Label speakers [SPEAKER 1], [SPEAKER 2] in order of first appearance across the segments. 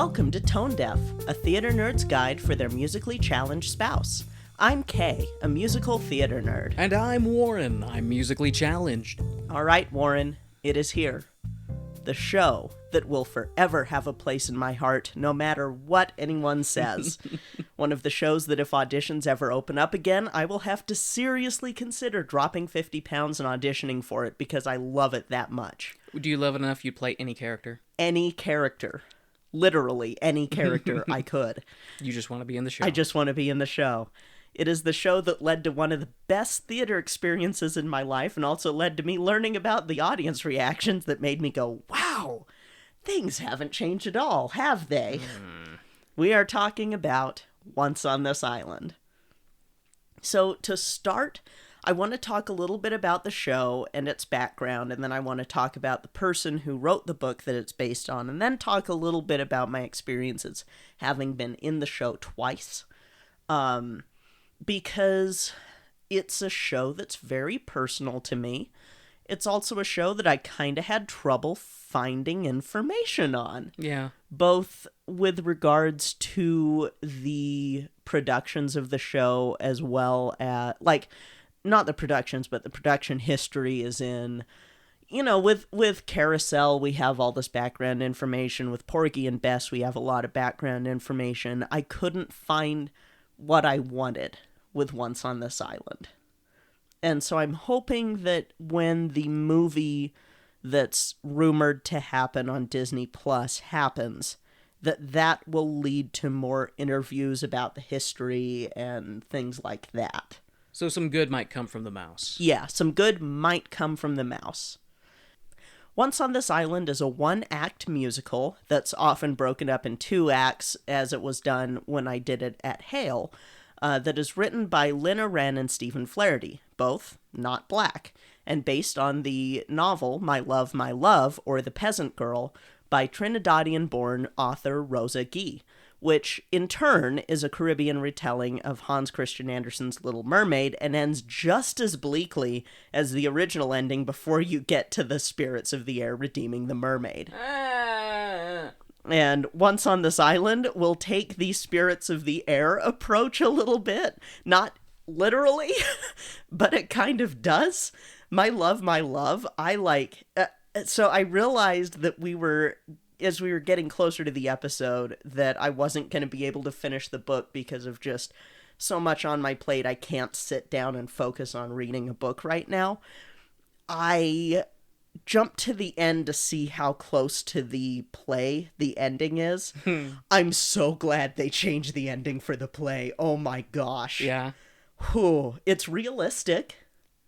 [SPEAKER 1] Welcome to Tone Deaf, a theater nerd's guide for their musically challenged spouse. I'm Kay, a musical theater nerd.
[SPEAKER 2] And I'm Warren. I'm musically challenged.
[SPEAKER 1] All right, Warren, it is here. The show that will forever have a place in my heart, no matter what anyone says. One of the shows that if auditions ever open up again, I will have to seriously consider dropping 50 pounds and auditioning for it because I love it that much.
[SPEAKER 2] Do you love it enough you'd play any character?
[SPEAKER 1] Any character. Literally any character I could.
[SPEAKER 2] You just want to be in the show.
[SPEAKER 1] I just want to be in the show. It is the show that led to one of the best theater experiences in my life and also led to me learning about the audience reactions that made me go, wow, things haven't changed at all, have they? We are talking about Once on This Island. So to start, I want to talk a little bit about the show and its background, and then I want to talk about the person who wrote the book that it's based on, and then talk a little bit about my experiences having been in the show twice. Because it's a show that's very personal to me. It's also a show that I kind of had trouble finding information on.
[SPEAKER 2] Yeah.
[SPEAKER 1] Both with regards to the productions of the show as well as, like, not the productions, but the production history is in, you know, with Carousel, we have all this background information. With Porgy and Bess, we have a lot of background information. I couldn't find what I wanted with Once on This Island. And so I'm hoping that when the movie that's rumored to happen on Disney Plus happens, that will lead to more interviews about the history and things like that.
[SPEAKER 2] So some good might come from the mouse.
[SPEAKER 1] Yeah, some good might come from the mouse. Once on This Island is a one-act musical that's often broken up in two acts, as it was done when I did it at Hale, that is written by Lynna Wren and Stephen Flaherty, both not black, and based on the novel My Love, or The Peasant Girl, by Trinidadian-born author Rosa Guy, which in turn is a Caribbean retelling of Hans Christian Andersen's Little Mermaid and ends just as bleakly as the original ending before you get to the spirits of the air redeeming the mermaid. And Once on This Island will take the spirits of the air approach a little bit. Not literally, but it kind of does. My love, I like... so I realized that as we were getting closer to the episode, that I wasn't going to be able to finish the book because of just so much on my plate. I can't sit down and focus on reading a book right now. I jumped to the end to see how close to the play the ending is. I'm so glad they changed the ending for the play. Oh my gosh.
[SPEAKER 2] Yeah.
[SPEAKER 1] Whew. It's realistic.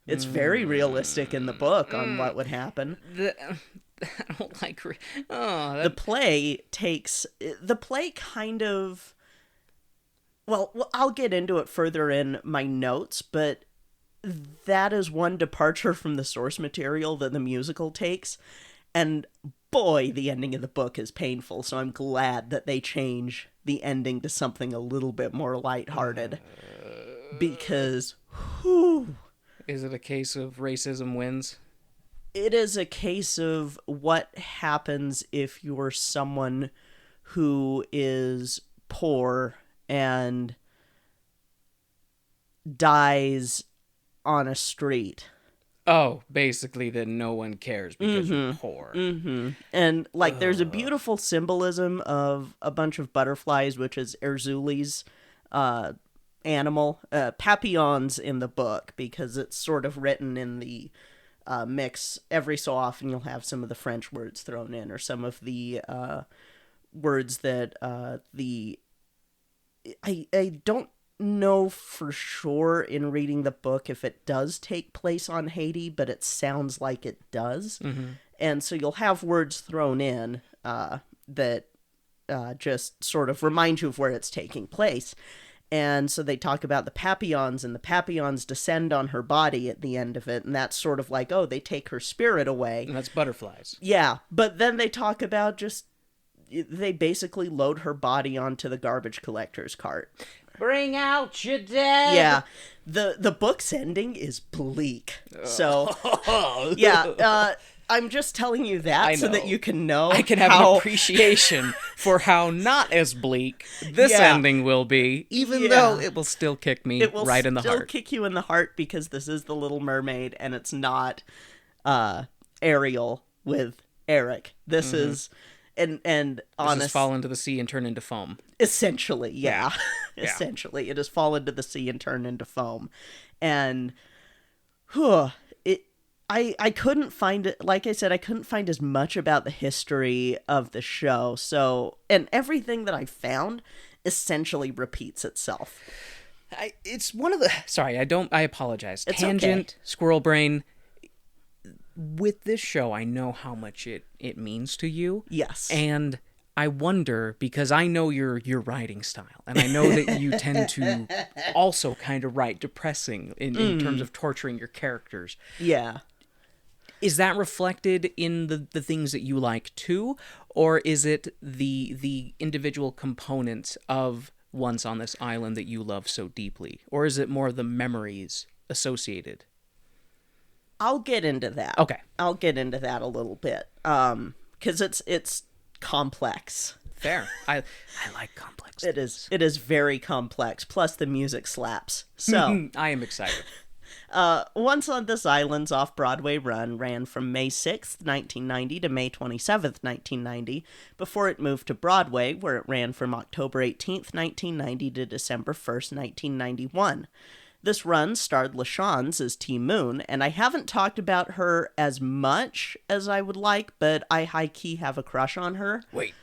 [SPEAKER 1] It's very realistic in the book on what would happen.
[SPEAKER 2] I don't like...
[SPEAKER 1] The play kind of... Well, I'll get into it further in my notes, but that is one departure from the source material that the musical takes. And boy, the ending of the book is painful, so I'm glad that they change the ending to something a little bit more lighthearted. Because, whew...
[SPEAKER 2] Is it a case of racism wins?
[SPEAKER 1] It is a case of what happens if you're someone who is poor and dies on a street.
[SPEAKER 2] Oh, basically then no one cares because you're poor.
[SPEAKER 1] Mm-hmm. And, like, there's a beautiful symbolism of a bunch of butterflies, which is Erzuli's animal, papillons in the book, because it's sort of written in the mix. Every so often you'll have some of the French words thrown in, or some of the words that I don't know for sure in reading the book if it does take place on Haiti, but it sounds like it does. Mm-hmm. And so you'll have words thrown in that just sort of remind you of where it's taking place. And so they talk about the papillons, and the papillons descend on her body at the end of it, and that's sort of like, oh, they take her spirit away.
[SPEAKER 2] And that's butterflies.
[SPEAKER 1] Yeah, but then they talk about they basically load her body onto the garbage collector's cart.
[SPEAKER 2] Bring out your dead!
[SPEAKER 1] Yeah, the book's ending is bleak. So, yeah, I'm just telling you
[SPEAKER 2] I
[SPEAKER 1] that so that
[SPEAKER 2] know.
[SPEAKER 1] you can know
[SPEAKER 2] I can have
[SPEAKER 1] how...
[SPEAKER 2] an appreciation for how not as bleak this
[SPEAKER 1] Yeah.
[SPEAKER 2] ending will be, even
[SPEAKER 1] Yeah.
[SPEAKER 2] though it will still kick me
[SPEAKER 1] It will
[SPEAKER 2] right in the
[SPEAKER 1] still
[SPEAKER 2] heart.
[SPEAKER 1] kick you in the heart because this is the Little Mermaid and it's not Ariel with Eric. This is and
[SPEAKER 2] This
[SPEAKER 1] honest
[SPEAKER 2] is fall into the sea and turn into foam.
[SPEAKER 1] essentially, yeah.
[SPEAKER 2] Yeah.
[SPEAKER 1] Essentially, it has fallen to the sea and turned into foam. And I couldn't find it, like I said, I couldn't find as much about the history of the show. So, and everything that I found essentially repeats itself.
[SPEAKER 2] It's one of the... Sorry, I apologize.
[SPEAKER 1] It's
[SPEAKER 2] Tangent,
[SPEAKER 1] okay.
[SPEAKER 2] squirrel brain. With this show, I know how much it means to you.
[SPEAKER 1] Yes.
[SPEAKER 2] And I wonder, because I know your writing style, and I know that you tend to also kind of write depressing in terms of torturing your characters.
[SPEAKER 1] Yeah.
[SPEAKER 2] Is that reflected in the things that you like too? Or is it the individual components of Once on This Island that you love so deeply? Or is it more the memories associated?
[SPEAKER 1] I'll get into that.
[SPEAKER 2] Okay.
[SPEAKER 1] I'll get into that a little bit. Because it's complex.
[SPEAKER 2] Fair. I like complex.
[SPEAKER 1] It is very complex. Plus the music slaps. So
[SPEAKER 2] I am excited.
[SPEAKER 1] Once on This Island's off-Broadway run ran from May 6th, 1990 to May 27th, 1990, before it moved to Broadway, where it ran from October 18th, 1990 to December 1st, 1991. This run starred LaShawns as T. Moon, and I haven't talked about her as much as I would like, but I high-key have a crush on her.
[SPEAKER 2] Wait.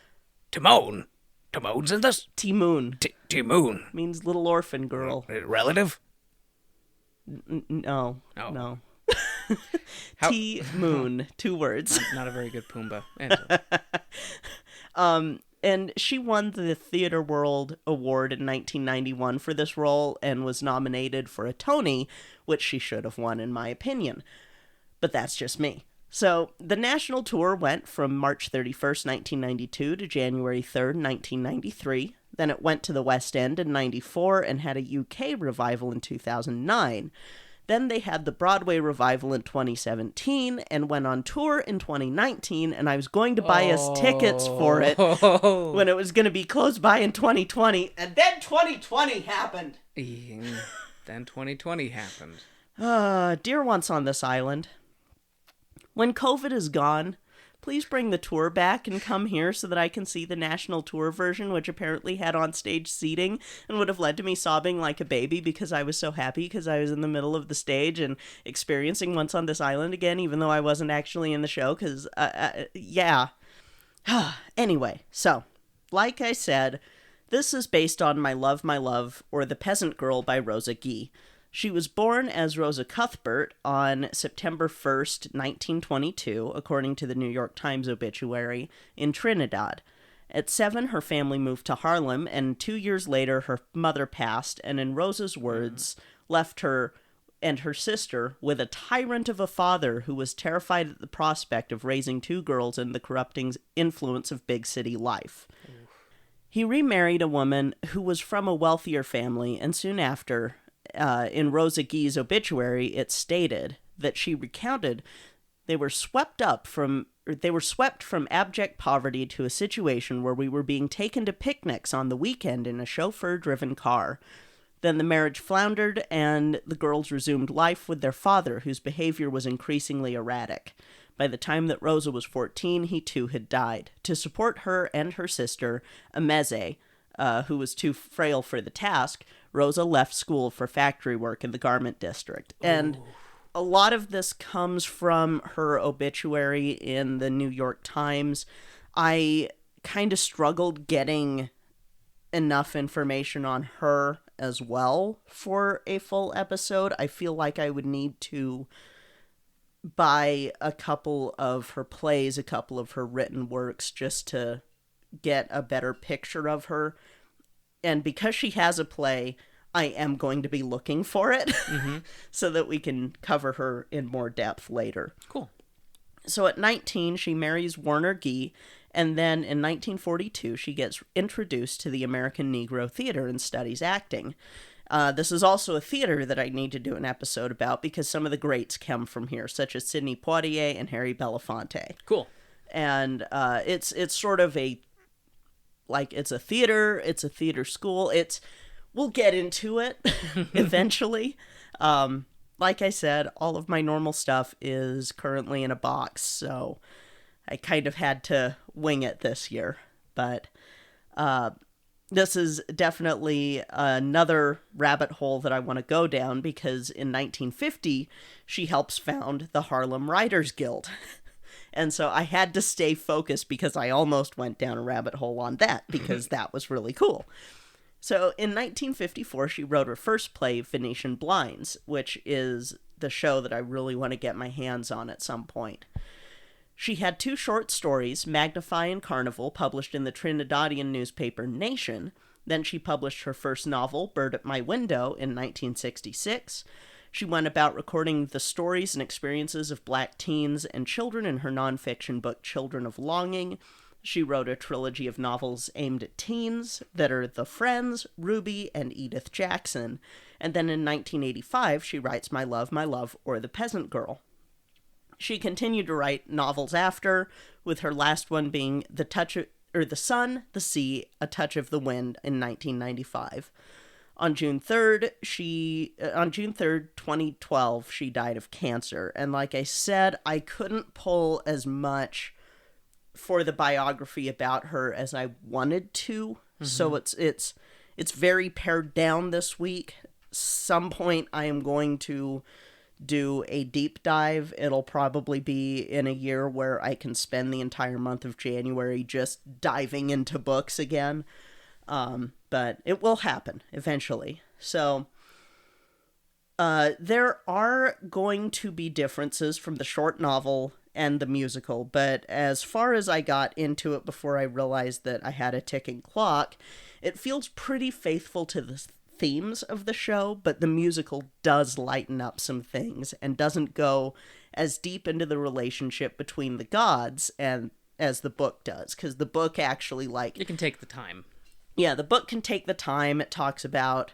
[SPEAKER 2] Timon? Timon's in this?
[SPEAKER 1] T. Moon.
[SPEAKER 2] Timon.
[SPEAKER 1] Means little orphan girl.
[SPEAKER 2] Relative?
[SPEAKER 1] No.
[SPEAKER 2] Oh.
[SPEAKER 1] No.
[SPEAKER 2] How-
[SPEAKER 1] T. Moon. 2 words.
[SPEAKER 2] Not a very good Pumbaa answer.
[SPEAKER 1] And she won the Theatre World Award in 1991 for this role and was nominated for a Tony, which she should have won in my opinion. But that's just me. So, the national tour went from March 31st, 1992 to January 3rd, 1993. Then it went to the West End in 94 and had a UK revival in 2009. Then they had the Broadway revival in 2017 and went on tour in 2019, and I was going to buy us tickets for it when it was going to be close by in 2020, and then 2020 happened.
[SPEAKER 2] Then 2020 happened.
[SPEAKER 1] Dear Once on This Island, when COVID is gone, please bring the tour back and come here so that I can see the national tour version, which apparently had on-stage seating and would have led to me sobbing like a baby because I was so happy because I was in the middle of the stage and experiencing Once on This Island again, even though I wasn't actually in the show, because, yeah. Anyway, so, like I said, this is based on My Love, or The Peasant Girl by Rosa Guy. She was born as Rosa Cuthbert on September 1st, 1922, according to the New York Times obituary, in Trinidad. At 7, her family moved to Harlem, and 2 years later, her mother passed, and in Rosa's words, left her and her sister with a tyrant of a father who was terrified at the prospect of raising 2 girls in the corrupting influence of big city life. He remarried a woman who was from a wealthier family, and soon after... in Rosa Guy's obituary, it stated that she recounted they were swept from abject poverty to a situation where we were being taken to picnics on the weekend in a chauffeur-driven car. Then the marriage floundered, and the girls resumed life with their father, whose behavior was increasingly erratic. By the time that Rosa was 14, he too had died. To support her and her sister, Ameze, who was too frail for the task, Rosa left school for factory work in the garment district. And a lot of this comes from her obituary in the New York Times. I kind of struggled getting enough information on her as well for a full episode. I feel like I would need to buy a couple of her plays, a couple of her written works, just to get a better picture of her. And because she has a play, I am going to be looking for it so that we can cover her in more depth later.
[SPEAKER 2] Cool.
[SPEAKER 1] So at 19, she marries Warner Guy, and then in 1942, she gets introduced to the American Negro Theater and studies acting. This is also a theater that I need to do an episode about because some of the greats come from here, such as Sidney Poitier and Harry Belafonte.
[SPEAKER 2] Cool.
[SPEAKER 1] And it's sort of it's a theater school. We'll get into it eventually. Like I said, all of my normal stuff is currently in a box, so I kind of had to wing it this year. But this is definitely another rabbit hole that I want to go down because in 1950, she helps found the Harlem Writers Guild. And so I had to stay focused because I almost went down a rabbit hole on that because that was really cool. So in 1954, she wrote her first play, Venetian Blinds, which is the show that I really want to get my hands on at some point. She had 2 short stories, Magnify and Carnival, published in the Trinidadian newspaper Nation. Then she published her first novel, Bird at My Window, in 1966. She went about recording the stories and experiences of Black teens and children in her nonfiction book, Children of Longing. She wrote a trilogy of novels aimed at teens that are The Friends, Ruby, and Edith Jackson. And then in 1985, she writes My Love, or The Peasant Girl. She continued to write novels after, with her last one being The Sun, the Sea, A Touch of the Wind in 1995. On June 3rd, 2012, she died of cancer. And like I said, I couldn't pull as much for the biography about her as I wanted to. Mm-hmm. So it's very pared down this week. Some point I am going to do a deep dive. It'll probably be in a year where I can spend the entire month of January just diving into books again. But it will happen eventually. So there are going to be differences from the short novel and the musical, but as far as I got into it before I realized that I had a ticking clock, it feels pretty faithful to the themes of the show, but the musical does lighten up some things and doesn't go as deep into the relationship between the gods and as the book does, because the book actually
[SPEAKER 2] it can take the time.
[SPEAKER 1] Yeah, the book can take the time. It talks about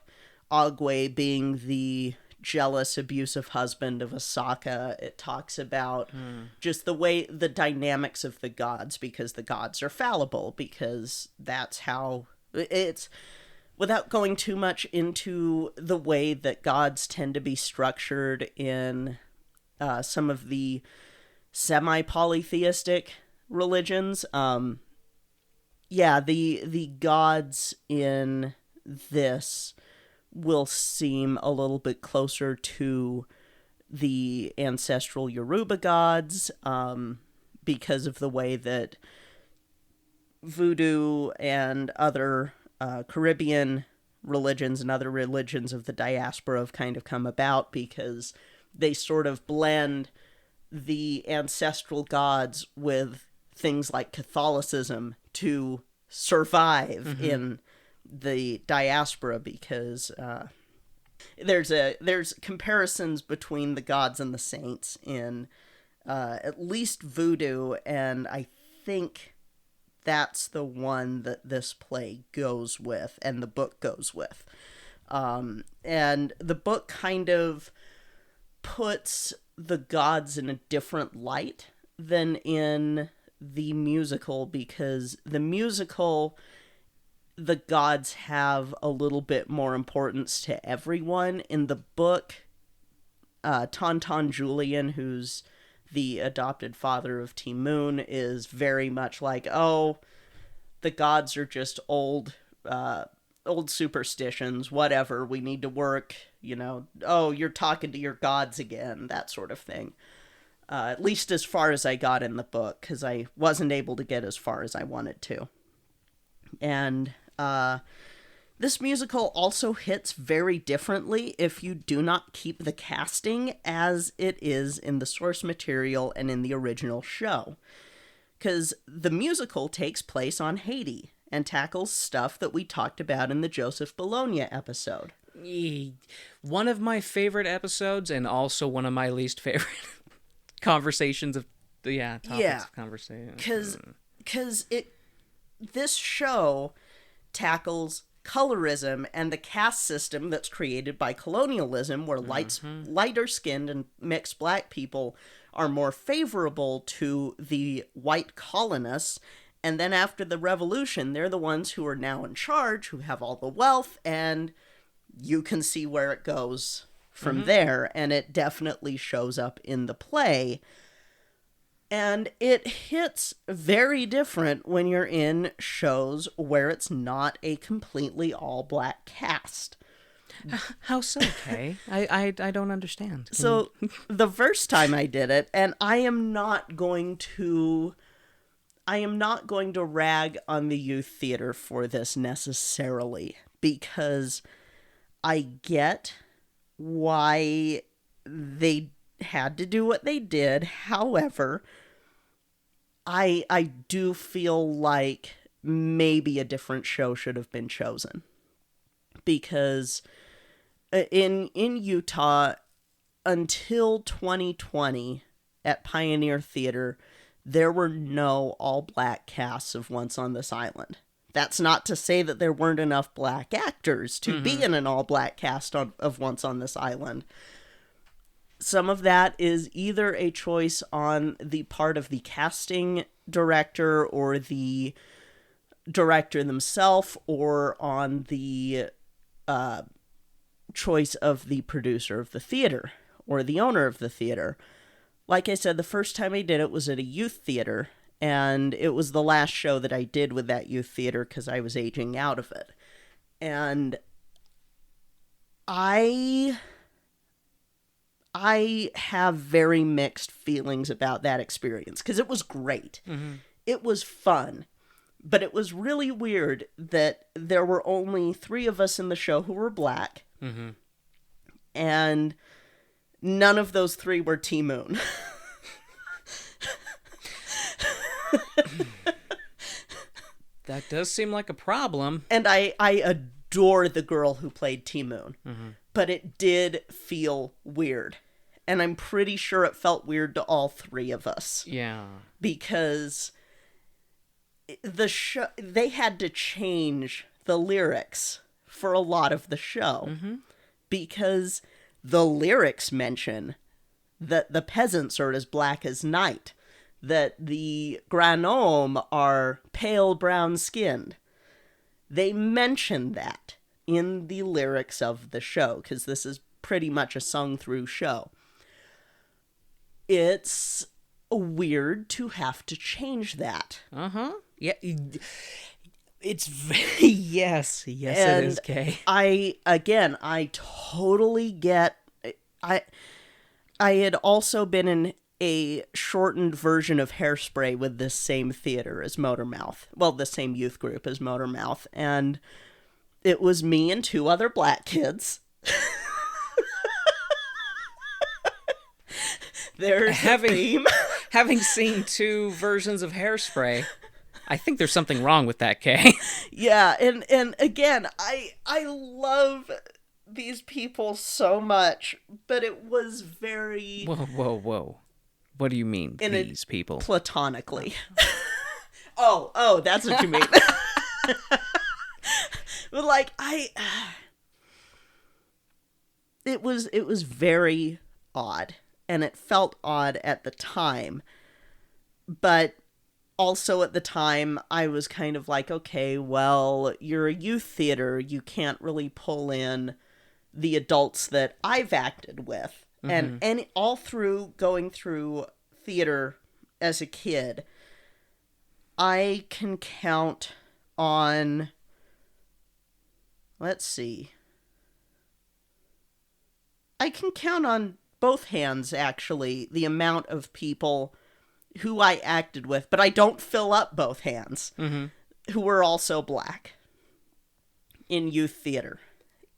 [SPEAKER 1] Ogwe being the jealous, abusive husband of Asaka. It talks about just the dynamics of the gods, because the gods are fallible, because that's how it's, without going too much into the way that gods tend to be structured in some of the semi-polytheistic religions. The gods in this will seem a little bit closer to the ancestral Yoruba gods, because of the way that voodoo and other Caribbean religions and other religions of the diaspora have kind of come about, because they sort of blend the ancestral gods with things like Catholicism to survive in the diaspora, because there's comparisons between the gods and the saints in at least voodoo, and I think that's the one that this play goes with and the book goes with. And the book kind of puts the gods in a different light than in the musical, because the musical, the gods have a little bit more importance to everyone. In the book, Tonton Julian, who's the adopted father of Ti-Moon, is very much like, oh, the gods are just old superstitions, whatever, we need to work, oh, you're talking to your gods again, that sort of thing. At least as far as I got in the book, because I wasn't able to get as far as I wanted to. And this musical also hits very differently if you do not keep the casting as it is in the source material and in the original show. Because the musical takes place on Haiti and tackles stuff that we talked about in the Joseph Bologna episode.
[SPEAKER 2] One of my favorite episodes, and also one of my least favorite conversations of topics of conversation.
[SPEAKER 1] Because this show tackles colorism and the caste system that's created by colonialism, where lighter skinned and mixed black people are more favorable to the white colonists. And then after the revolution, they're the ones who are now in charge, who have all the wealth, and you can see where it goes from there. And it definitely shows up in the play. And it hits very different when you're in shows where it's not a completely all-black cast.
[SPEAKER 2] How so, Kay? I don't understand.
[SPEAKER 1] So the first time I did it, and I am not going to rag on the youth theater for this necessarily, because I get why they had to do what they did. However, I do feel like maybe a different show should have been chosen, because in Utah until 2020 at Pioneer Theater, there were no all-black casts of Once on This Island. That's not to say that there weren't enough black actors to be in an all-black cast of Once on This Island. Some of that is either a choice on the part of the casting director or the director themselves, or on the choice of the producer of the theater or the owner of the theater. Like I said, the first time I did it was at a youth theater, and it was the last show that I did with that youth theater because I was aging out of it. And I have very mixed feelings about that experience, because it was great. It was fun, but it was really weird that there were only 3 of us in the show who were black, and none of those 3 were T-Moon.
[SPEAKER 2] That does seem like a problem.
[SPEAKER 1] And I adore the girl who played T-Moon, but it did feel weird. And I'm pretty sure it felt weird to all 3 of us.
[SPEAKER 2] Yeah.
[SPEAKER 1] Because the show, they had to change the lyrics for a lot of the show. Because the lyrics mention that the peasants are as black as night, that the granome are pale brown skinned. They mention that in the lyrics of the show, because this is pretty much a sung through show. It's weird to have to change that.
[SPEAKER 2] Yeah. It's very... yes, and it is, Kay.
[SPEAKER 1] I totally get... I had also been in a shortened version of Hairspray with this same theater as Motormouth. Well, the same youth group as Motormouth. And it was me and 2 other black kids. There's a theme.
[SPEAKER 2] Having seen 2 versions of Hairspray, I think there's something wrong with that, Kay.
[SPEAKER 1] Yeah, and again, I love these people so much, but it was very...
[SPEAKER 2] Whoa. What do you mean, these people?
[SPEAKER 1] Platonically. Oh, that's what you mean. But like, it was very odd, and it felt odd at the time, but also at the time I was kind of like, okay, well, you're a youth theater, you can't really pull in the adults that I've acted with. And all through going through theater as a kid, I can count on, let's see, I can count on both hands, actually, the amount of people who I acted with, but I don't fill up both hands, who were also black in youth theater.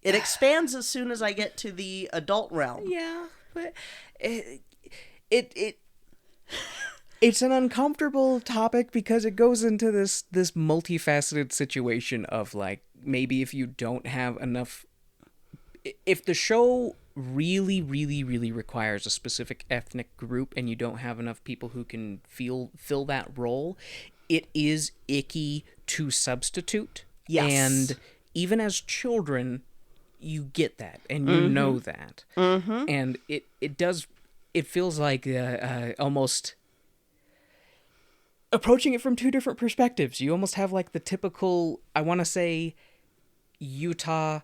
[SPEAKER 1] It expands as soon as I get to the adult realm.
[SPEAKER 2] Yeah, but it's an uncomfortable topic because it goes into this multifaceted situation of, like, maybe if you don't have enough... If the show really, really, really requires a specific ethnic group and you don't have enough people who can fill that role, it is icky to substitute.
[SPEAKER 1] Yes.
[SPEAKER 2] And even as children, you get that and you know that. And it feels like almost approaching it from two different perspectives. You almost have like the typical, I want to say, Utah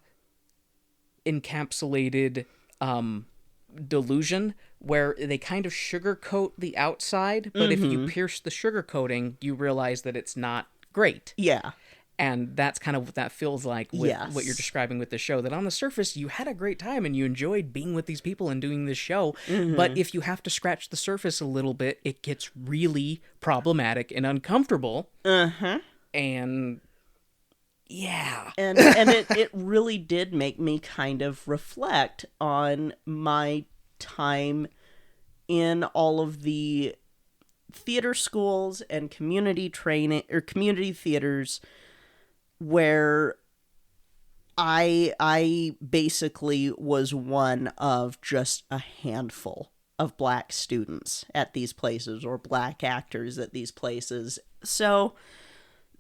[SPEAKER 2] encapsulated delusion, where they kind of sugarcoat the outside, but if you pierce the sugarcoating, you realize that it's not great.
[SPEAKER 1] Yeah.
[SPEAKER 2] And that's kind of what that feels like with
[SPEAKER 1] Yes.
[SPEAKER 2] what you're describing with the show. That on the surface, you had a great time and you enjoyed being with these people and doing this show. But if you have to scratch the surface a little bit, it gets really problematic and uncomfortable. And yeah.
[SPEAKER 1] And it really did make me kind of reflect on my time in all of the theater schools and community training or community theaters where I basically was one of just a handful of black students at these places, or black actors at these places. So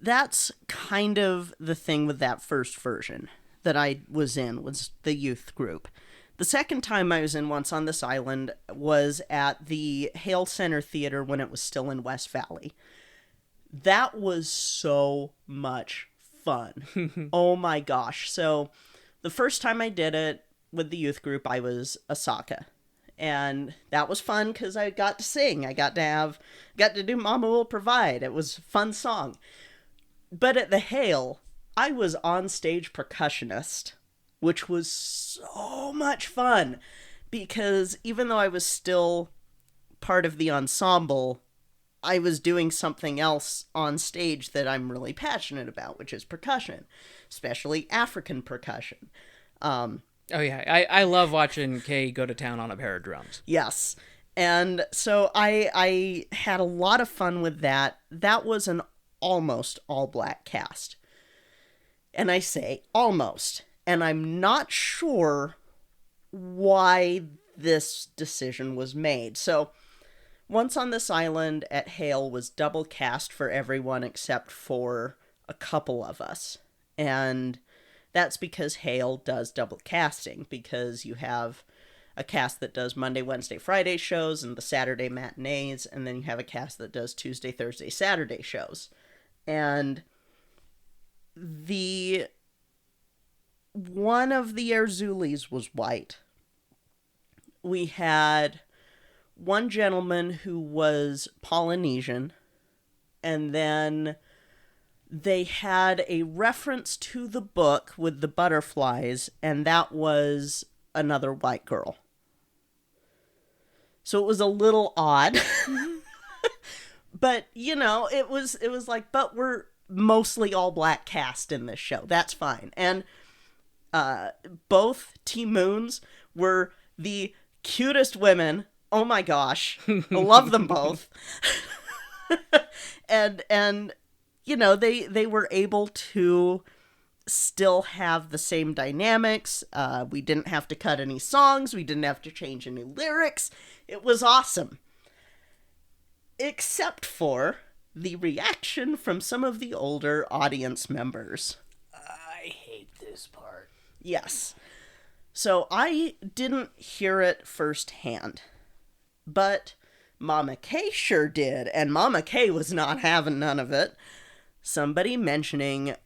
[SPEAKER 1] that's kind of the thing with that first version that I was in, was the youth group. The second time I was in Once on This Island was at the Hale Center Theater when it was still in West Valley. That was so much fun. Oh my gosh. So the first time I did it with the youth group, I was Asaka. And that was fun because I got to sing. I got to do Mama Will Provide. It was a fun song. But at the Hale, I was on stage percussionist, which was so much fun because even though I was still part of the ensemble, I was doing something else on stage that I'm really passionate about, which is percussion, especially African percussion.
[SPEAKER 2] Oh yeah, I love watching Kay go to town on a pair of drums.
[SPEAKER 1] Yes. And so I had a lot of fun with that. That was an almost all-black cast. And I say almost. And I'm not sure why this decision was made. So Once on This Island at Hale was double cast for everyone except for a couple of us. And that's because Hale does double casting, because you have a cast that does Monday, Wednesday, Friday shows and the Saturday matinees, and then you have a cast that does Tuesday, Thursday, Saturday shows. And one of the Erzulis was white. We had one gentleman who was Polynesian, and then they had a reference to the book with the butterflies, and that was another white girl. So it was a little odd. But, you know, it was like, but we're mostly all black cast in this show. That's fine. And both T-Moons were the cutest women. Oh my gosh. I love them both. and you know, they were able to still have the same dynamics. We didn't have to cut any songs. We didn't have to change any lyrics. It was awesome. Except for the reaction from some of the older audience members.
[SPEAKER 2] I hate this part.
[SPEAKER 1] Yes. So I didn't hear it firsthand, but Mama Kay sure did, and Mama Kay was not having none of it. Somebody mentioning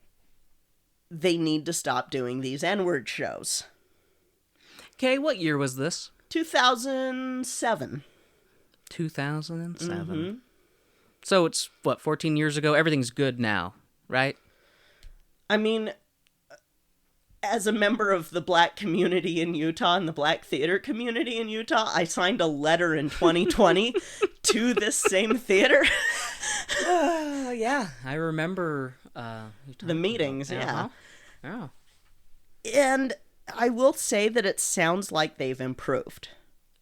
[SPEAKER 1] they need to stop doing these N-word shows.
[SPEAKER 2] Kay, what year was this?
[SPEAKER 1] 2007.
[SPEAKER 2] 2007.
[SPEAKER 1] Mm-hmm.
[SPEAKER 2] So it's, 14 years ago? Everything's good now, right?
[SPEAKER 1] I mean, as a member of the black community in Utah and the black theater community in Utah, I signed a letter in 2020 to this same theater.
[SPEAKER 2] Yeah, I remember
[SPEAKER 1] the meetings, yeah.
[SPEAKER 2] Oh.
[SPEAKER 1] And I will say that it sounds like they've improved.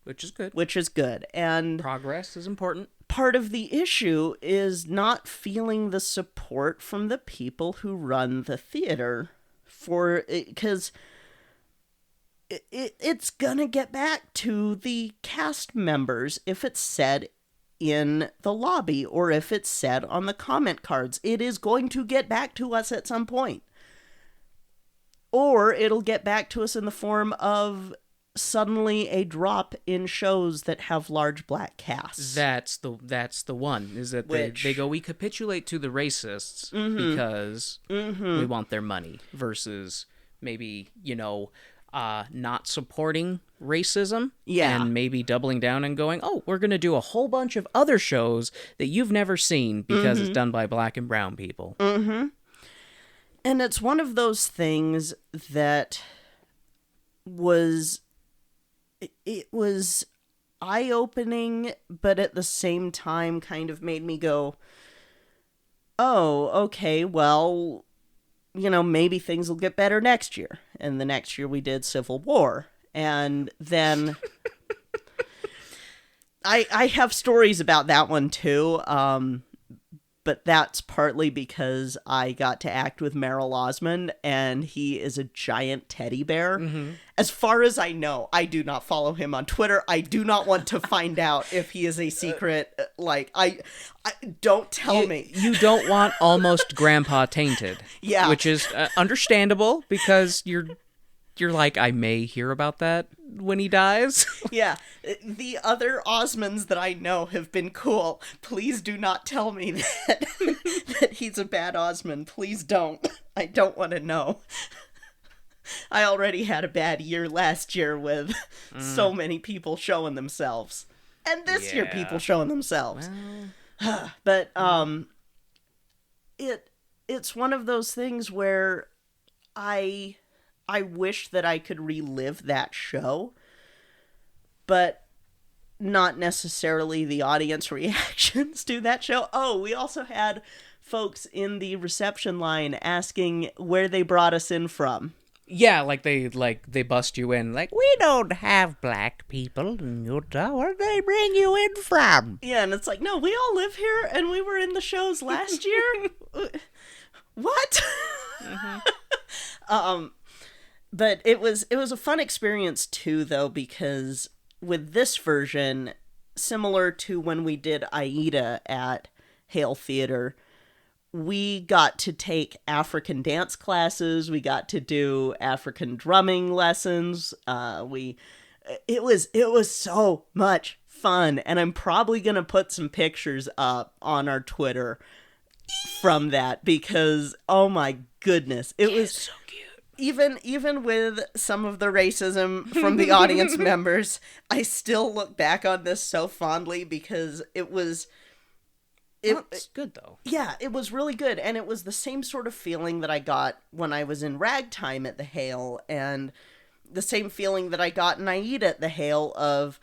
[SPEAKER 2] Which is good.
[SPEAKER 1] Which is good. And
[SPEAKER 2] progress is important.
[SPEAKER 1] Part of the issue is not feeling the support from the people who run the theater because it's gonna get back to the cast members if it's said in the lobby or if it's said on the comment cards. It is going to get back to us at some point. or it'll get back to us in the form of suddenly a drop in shows that have large black casts.
[SPEAKER 2] That's the one, is that they go, we capitulate to the racists because we want their money, versus maybe, not supporting racism, and maybe doubling down and going, oh, we're going to do a whole bunch of other shows that you've never seen because it's done by black and brown people.
[SPEAKER 1] And it's one of those things that was eye-opening, but at the same time kind of made me go, oh, okay, well, maybe things will get better next year. And the next year we did Civil War. And then I have stories about that one too. But that's partly because I got to act with Merrill Osmond, and he is a giant teddy bear. As far as I know, I do not follow him on Twitter. I do not want to find out if he is a secret. I don't tell me.
[SPEAKER 2] You don't want almost grandpa tainted.
[SPEAKER 1] Yeah.
[SPEAKER 2] Which is understandable, because you're like, I may hear about that when he dies.
[SPEAKER 1] Yeah. The other Osmonds that I know have been cool. Please do not tell me that he's a bad Osmond. Please don't. I don't want to know. I already had a bad year last year with so many people showing themselves. And this year people showing themselves. Well. But it's one of those things where I wish that I could relive that show, but not necessarily the audience reactions to that show. Oh, we also had folks in the reception line asking where they brought us in from.
[SPEAKER 2] Yeah, they bust you in, we don't have black people in Utah. Where they bring you in from?
[SPEAKER 1] Yeah, and it's no, we all live here, and we were in the shows last year. What? But it was a fun experience too, though, because with this version, similar to when we did Aida at Hale Theater, we got to take African dance classes. We got to do African drumming lessons. It was so much fun, and I'm probably gonna put some pictures up on our Twitter from that, because oh my goodness, it was
[SPEAKER 2] so cute.
[SPEAKER 1] Even with some of the racism from the audience members, I still look back on this so fondly, because it's
[SPEAKER 2] good though.
[SPEAKER 1] Yeah, it was really good, and it was the same sort of feeling that I got when I was in Ragtime at the Hale, and the same feeling that I got in Aida at the Hale of,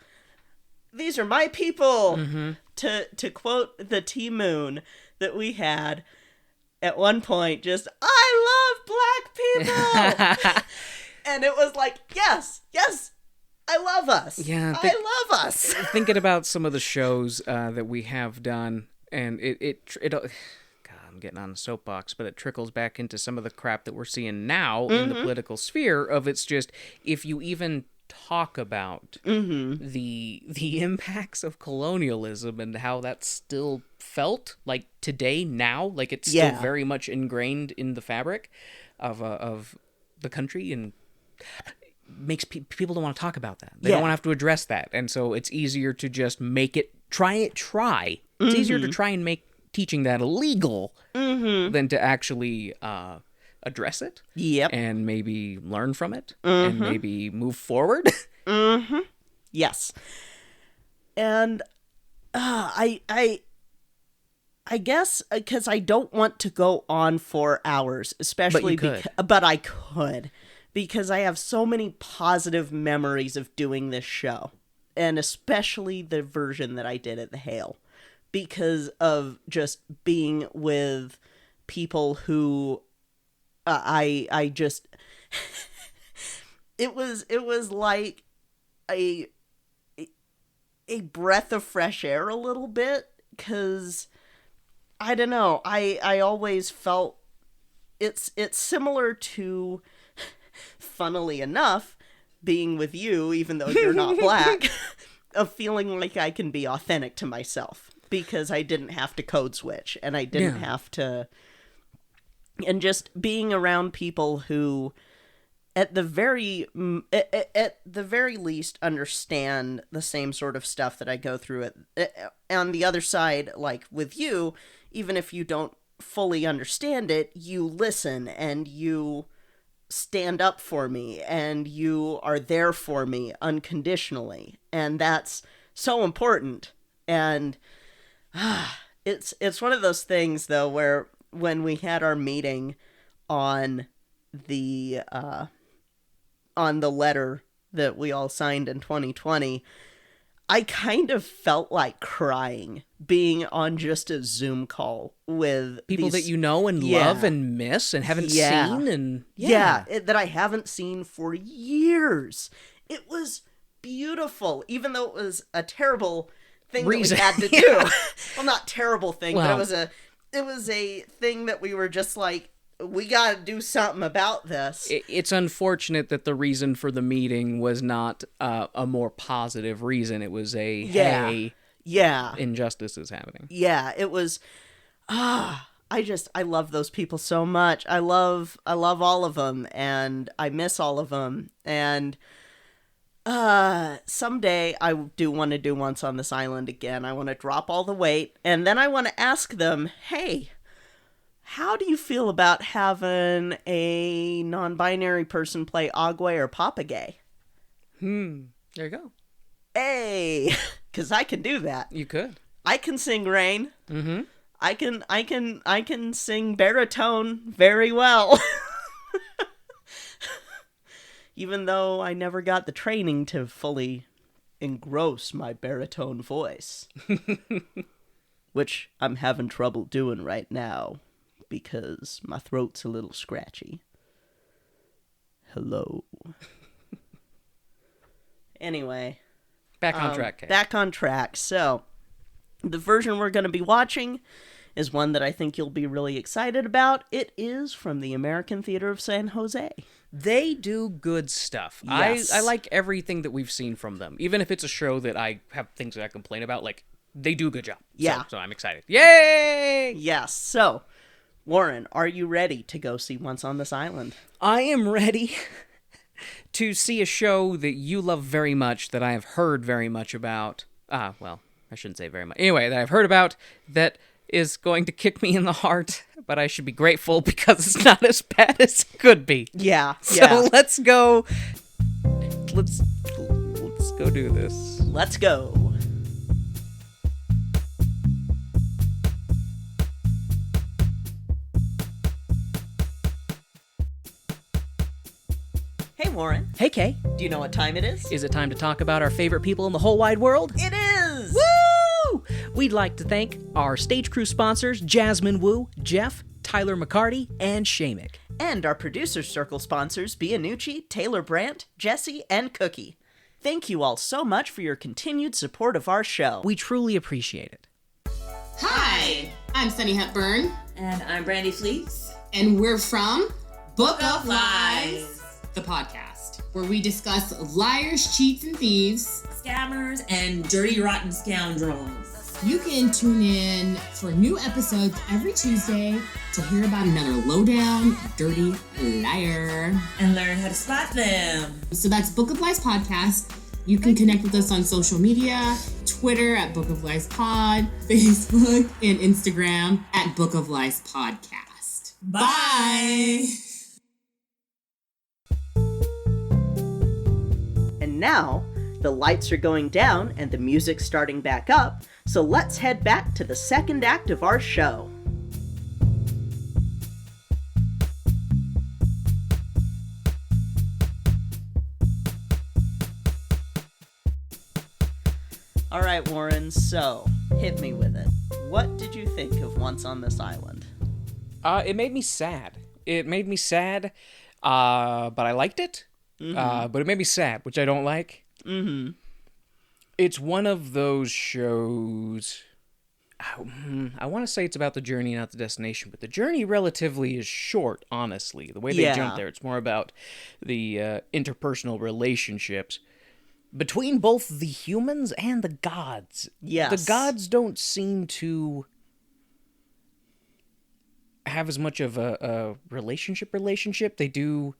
[SPEAKER 1] these are my people, to quote the T-Moon that we had at one point, just, I love black people! And it was yes, I love us.
[SPEAKER 2] Yeah,
[SPEAKER 1] I love us.
[SPEAKER 2] Thinking about some of the shows that we have done, and it God, I'm getting on a soapbox, but it trickles back into some of the crap that we're seeing now in the political sphere of, it's just, if you even talk about the impacts of colonialism and how that's still felt today, now, it's still very much ingrained in the fabric of the country, and makes people don't want to talk about that. They don't want to have to address that, and so it's easier to just make it try. It's easier to try and make teaching that illegal than to actually address it.
[SPEAKER 1] Yep.
[SPEAKER 2] And maybe learn from it and maybe move forward.
[SPEAKER 1] Yes. And I guess because I don't want to go on for hours, especially but I could, because I have so many positive memories of doing this show, and especially the version that I did at the Hale, because of just being with people who I just it was like a breath of fresh air a little bit, because I don't know, I always felt it's similar to, funnily enough, being with you, even though you're not black, of feeling like I can be authentic to myself, because I didn't have to code switch, and I didn't have to, and just being around people who at the very least understand the same sort of stuff that I go through. On the other side, like with you, even if you don't fully understand it, you listen and you stand up for me and you are there for me unconditionally, and that's so important. And it's one of those things though where when we had our meeting on the letter that we all signed in 2020, I kind of felt like crying being on just a Zoom call with
[SPEAKER 2] people that you know and love and miss and haven't seen, and
[SPEAKER 1] that I haven't seen for years. It was beautiful, even though it was a terrible thing that we had to do. Well, not terrible thing, but it was a thing that we were just like, we got to do something about this.
[SPEAKER 2] It's unfortunate that the reason for the meeting was not a more positive reason. It was hey, injustice is happening.
[SPEAKER 1] Yeah, it was. I love those people so much. I love all of them, and I miss all of them. And someday I do want to do Once on This Island again. I want to drop all the weight, and then I want to ask them, hey, how do you feel about having a non-binary person play Agwe or Papagay?
[SPEAKER 2] There you go.
[SPEAKER 1] Hey, because I can do that.
[SPEAKER 2] You could.
[SPEAKER 1] I can sing Rain.
[SPEAKER 2] Mm-hmm.
[SPEAKER 1] I can sing baritone very well. Even though I never got the training to fully engross my baritone voice. Which I'm having trouble doing right now, because my throat's a little scratchy. Hello. Anyway.
[SPEAKER 2] Back on track, Kay.
[SPEAKER 1] Back on track. So, the version we're going to be watching is one that I think you'll be really excited about. It is from the American Theater of San Jose.
[SPEAKER 2] They do good stuff.
[SPEAKER 1] Yes.
[SPEAKER 2] I like everything that we've seen from them. Even if it's a show that I have things that I complain about, like, they do a good job.
[SPEAKER 1] Yeah.
[SPEAKER 2] So I'm excited. Yay!
[SPEAKER 1] Yes. So, Warren, are you ready to go see Once on This Island?
[SPEAKER 2] I am ready to see a show that you love very much, that I have heard very much about. Well, I shouldn't say very much. Anyway, that I've heard about, that is going to kick me in the heart, but I should be grateful because it's not as bad as it could be.
[SPEAKER 1] Yeah.
[SPEAKER 2] So let's go. Let's go do this.
[SPEAKER 1] Let's go. Hey, Warren.
[SPEAKER 2] Hey, Kay.
[SPEAKER 1] Do you know what time it is?
[SPEAKER 2] Is it time to talk about our favorite people in the whole wide world?
[SPEAKER 1] It is!
[SPEAKER 2] Woo! We'd like to thank our stage crew sponsors, Jasmine Wu, Jeff, Tyler McCarty, and Shamik.
[SPEAKER 1] And our producer circle sponsors, BeAnucci, Taylor Brandt, Jesse, and Cookie. Thank you all so much for your continued support of our show.
[SPEAKER 2] We truly appreciate it.
[SPEAKER 3] Hi, I'm Sunny Hepburn.
[SPEAKER 4] And I'm Brandy Fleeks.
[SPEAKER 3] And we're from Book of Lies, the podcast, where we discuss liars, cheats, and thieves,
[SPEAKER 4] Scammers and dirty, rotten scoundrels.
[SPEAKER 3] You can tune in for new episodes every Tuesday to hear about another lowdown, dirty liar.
[SPEAKER 4] And learn how to spot them.
[SPEAKER 3] So that's Book of Lies Podcast. You can connect with us on social media, Twitter at Book of Lies Pod, Facebook and Instagram at Book of Lies Podcast. Bye!
[SPEAKER 1] And now, the lights are going down and the music's starting back up, so let's head back to the second act of our show. All right, Warren, so hit me with it. What did you think of Once on This Island?
[SPEAKER 2] It made me sad. But I liked it.
[SPEAKER 1] Mm-hmm.
[SPEAKER 2] But it made me sad, which I don't like.
[SPEAKER 1] Mm-hmm.
[SPEAKER 2] It's one of those shows. I want to say it's about the journey, not the destination, but the journey relatively is short, honestly. The way they jump there, it's more about the interpersonal relationships between both the humans and the gods.
[SPEAKER 1] Yes.
[SPEAKER 2] The gods don't seem to have as much of a relationship. They do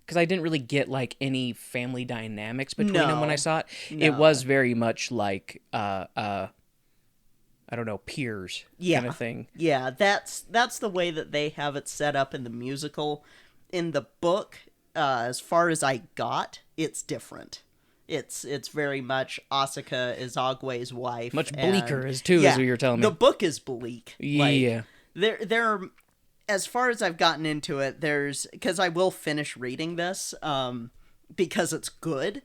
[SPEAKER 2] because I didn't really get like any family dynamics between them when I
[SPEAKER 1] No.
[SPEAKER 2] saw it.
[SPEAKER 1] No.
[SPEAKER 2] It was very much like I don't know, peers kind of thing.
[SPEAKER 1] Yeah, that's the way that they have it set up in the musical. In the book, as far as I got, it's different. It's very much Asuka is Ogwe's wife.
[SPEAKER 2] Much
[SPEAKER 1] and-
[SPEAKER 2] bleaker is too, is what you're telling me.
[SPEAKER 1] The book is bleak.
[SPEAKER 2] Yeah.
[SPEAKER 1] There are, as far as I've gotten into it, because I will finish reading this, because it's good.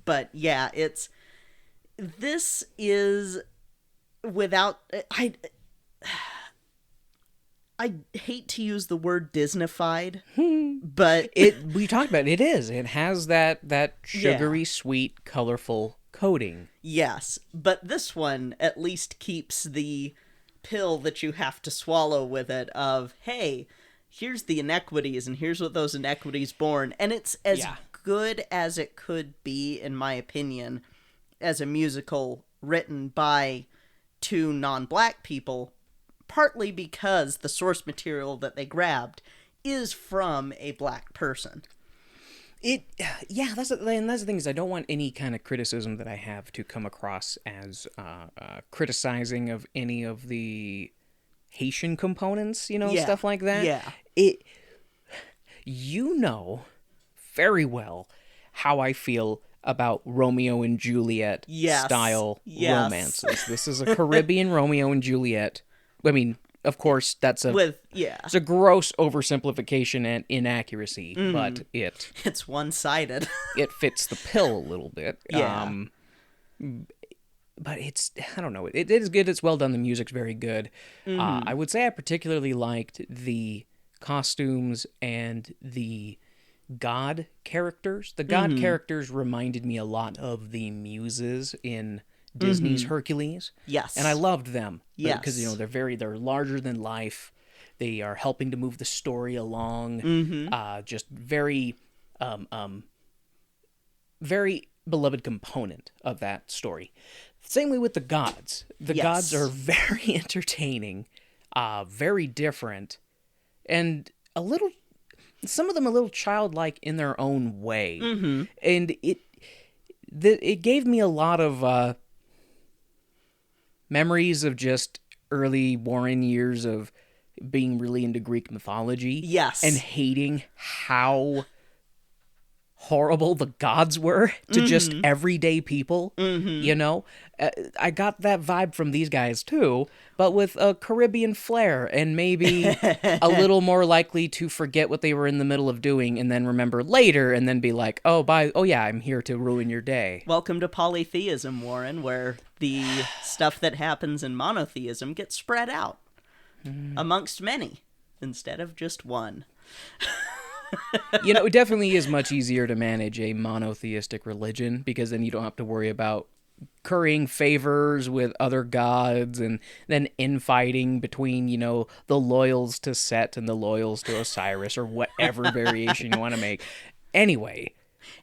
[SPEAKER 1] But yeah, this is without, I hate to use the word Disneyfied, but
[SPEAKER 2] We talked about it. It is. It has that sugary, sweet, colorful coating.
[SPEAKER 1] yes, but this one at least keeps the pill that you have to swallow with it of, hey, here's the inequities and here's what those inequities born. And it's as good as it could be, in my opinion, as a musical written by two non-black people, partly because the source material that they grabbed is from a black person.
[SPEAKER 2] That's the thing is I don't want any kind of criticism that I have to come across as criticizing of any of the Haitian components, stuff like that.
[SPEAKER 1] Yeah.
[SPEAKER 2] You know very well how I feel about Romeo and Juliet style romances. This is a Caribbean Romeo and Juliet. I mean, of course, it's a gross oversimplification and inaccuracy, but
[SPEAKER 1] it's one-sided.
[SPEAKER 2] it fits the pill a little bit.
[SPEAKER 1] Yeah.
[SPEAKER 2] But I don't know, it is good, it's well done, the music's very good. I would say I particularly liked the costumes and the god characters. The god characters reminded me a lot of the muses in Disney's Hercules.
[SPEAKER 1] Yes.
[SPEAKER 2] And I loved them.
[SPEAKER 1] Yes.
[SPEAKER 2] Because, they're larger than life. They are helping to move the story along. Just very, very beloved component of that story. Same way with the gods. The gods are very entertaining, very different, and some of them a little childlike in their own way. And it gave me a lot of memories of just early Warren years of being really into Greek mythology.
[SPEAKER 1] Yes.
[SPEAKER 2] And hating how horrible the gods were to just everyday people, I got that vibe from these guys too, but with a Caribbean flair and maybe a little more likely to forget what they were in the middle of doing and then remember later and then be like, oh yeah, I'm here to ruin your day.
[SPEAKER 1] Welcome to polytheism, Warren, where the stuff that happens in monotheism gets spread out amongst many instead of just one.
[SPEAKER 2] It definitely is much easier to manage a monotheistic religion because then you don't have to worry about currying favors with other gods and then infighting between, the loyals to Set and the loyals to Osiris or whatever variation you want to make. Anyway.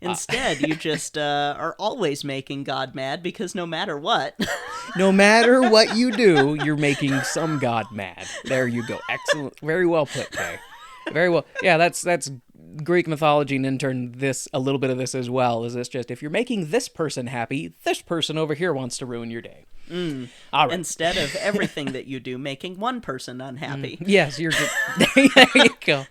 [SPEAKER 1] Instead, you just are always making God mad because no matter what.
[SPEAKER 2] No matter what you do, you're making some god mad. There you go. Excellent. Very well put, Kay. Very well. Yeah, that's Greek mythology, and in turn, a little bit of this as well. Is this just if you're making this person happy, this person over here wants to ruin your day. All right.
[SPEAKER 1] Instead of everything that you do making one person unhappy.
[SPEAKER 2] Yes, you're just, there you go.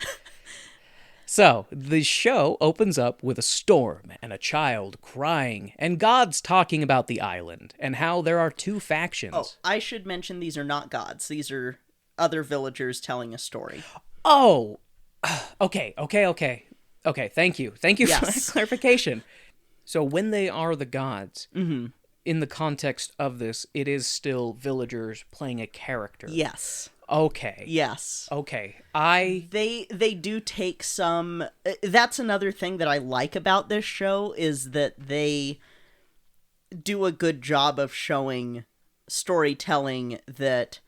[SPEAKER 2] So, the show opens up with a storm and a child crying and gods talking about the island and how there are two factions.
[SPEAKER 1] Oh, I should mention these are not gods. These are other villagers telling a story.
[SPEAKER 2] Oh, okay. Thank you for that clarification. So when they are the gods, in the context of this, it is still villagers playing a character.
[SPEAKER 1] Yes.
[SPEAKER 2] Okay.
[SPEAKER 1] Yes.
[SPEAKER 2] Okay.
[SPEAKER 1] They do take some. That's another thing that I like about this show is that they do a good job of showing storytelling that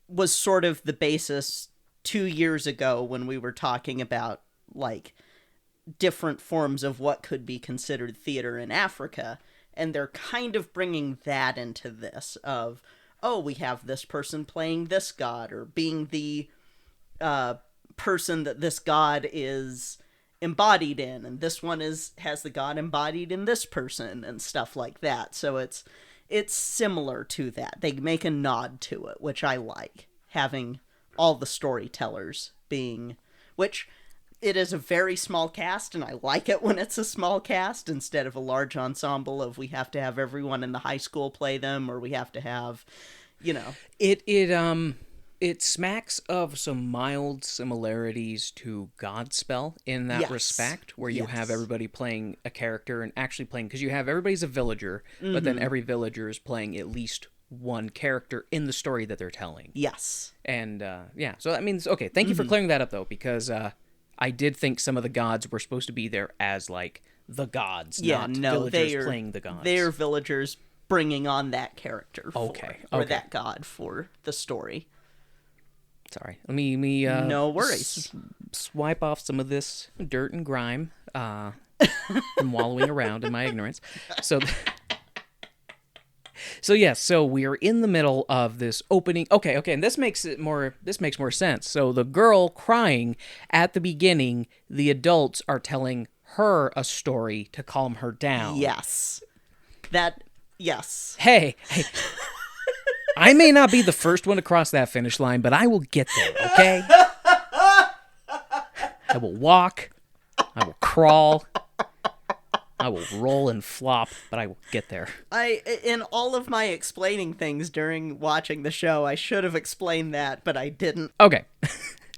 [SPEAKER 1] was sort of the basis 2 years ago when we were talking about like different forms of what could be considered theater in Africa, and they're kind of bringing that into this of, oh, we have this person playing this god or being the person that this god is embodied in, and this one has the god embodied in this person and stuff like that. So it's similar to that. They make a nod to it, which I like, having all the storytellers being, which it is a very small cast, and I like it when it's a small cast instead of a large ensemble of we have to have everyone in the high school play them, or we have to have,
[SPEAKER 2] It smacks of some mild similarities to Godspell in that respect, where you have everybody playing a character and actually playing, because you have everybody's a villager, but then every villager is playing at least one character in the story that they're telling.
[SPEAKER 1] Yes.
[SPEAKER 2] And, so that means, okay, thank you for clearing that up, though, because I did think some of the gods were supposed to be there as, like, the gods, not villagers playing the gods.
[SPEAKER 1] They're villagers bringing on that character or that god for the story.
[SPEAKER 2] Sorry. Let me
[SPEAKER 1] no worries.
[SPEAKER 2] Swipe off some of this dirt and grime from wallowing around in my ignorance. So we are in the middle of this opening. Okay, and this makes more sense. So the girl crying at the beginning, the adults are telling her a story to calm her down.
[SPEAKER 1] Yes. Yes.
[SPEAKER 2] Hey. I may not be the first one to cross that finish line, but I will get there, okay? I will walk. I will crawl. I will roll and flop, but I will get there.
[SPEAKER 1] In all of my explaining things during watching the show, I should have explained that, but I didn't.
[SPEAKER 2] Okay.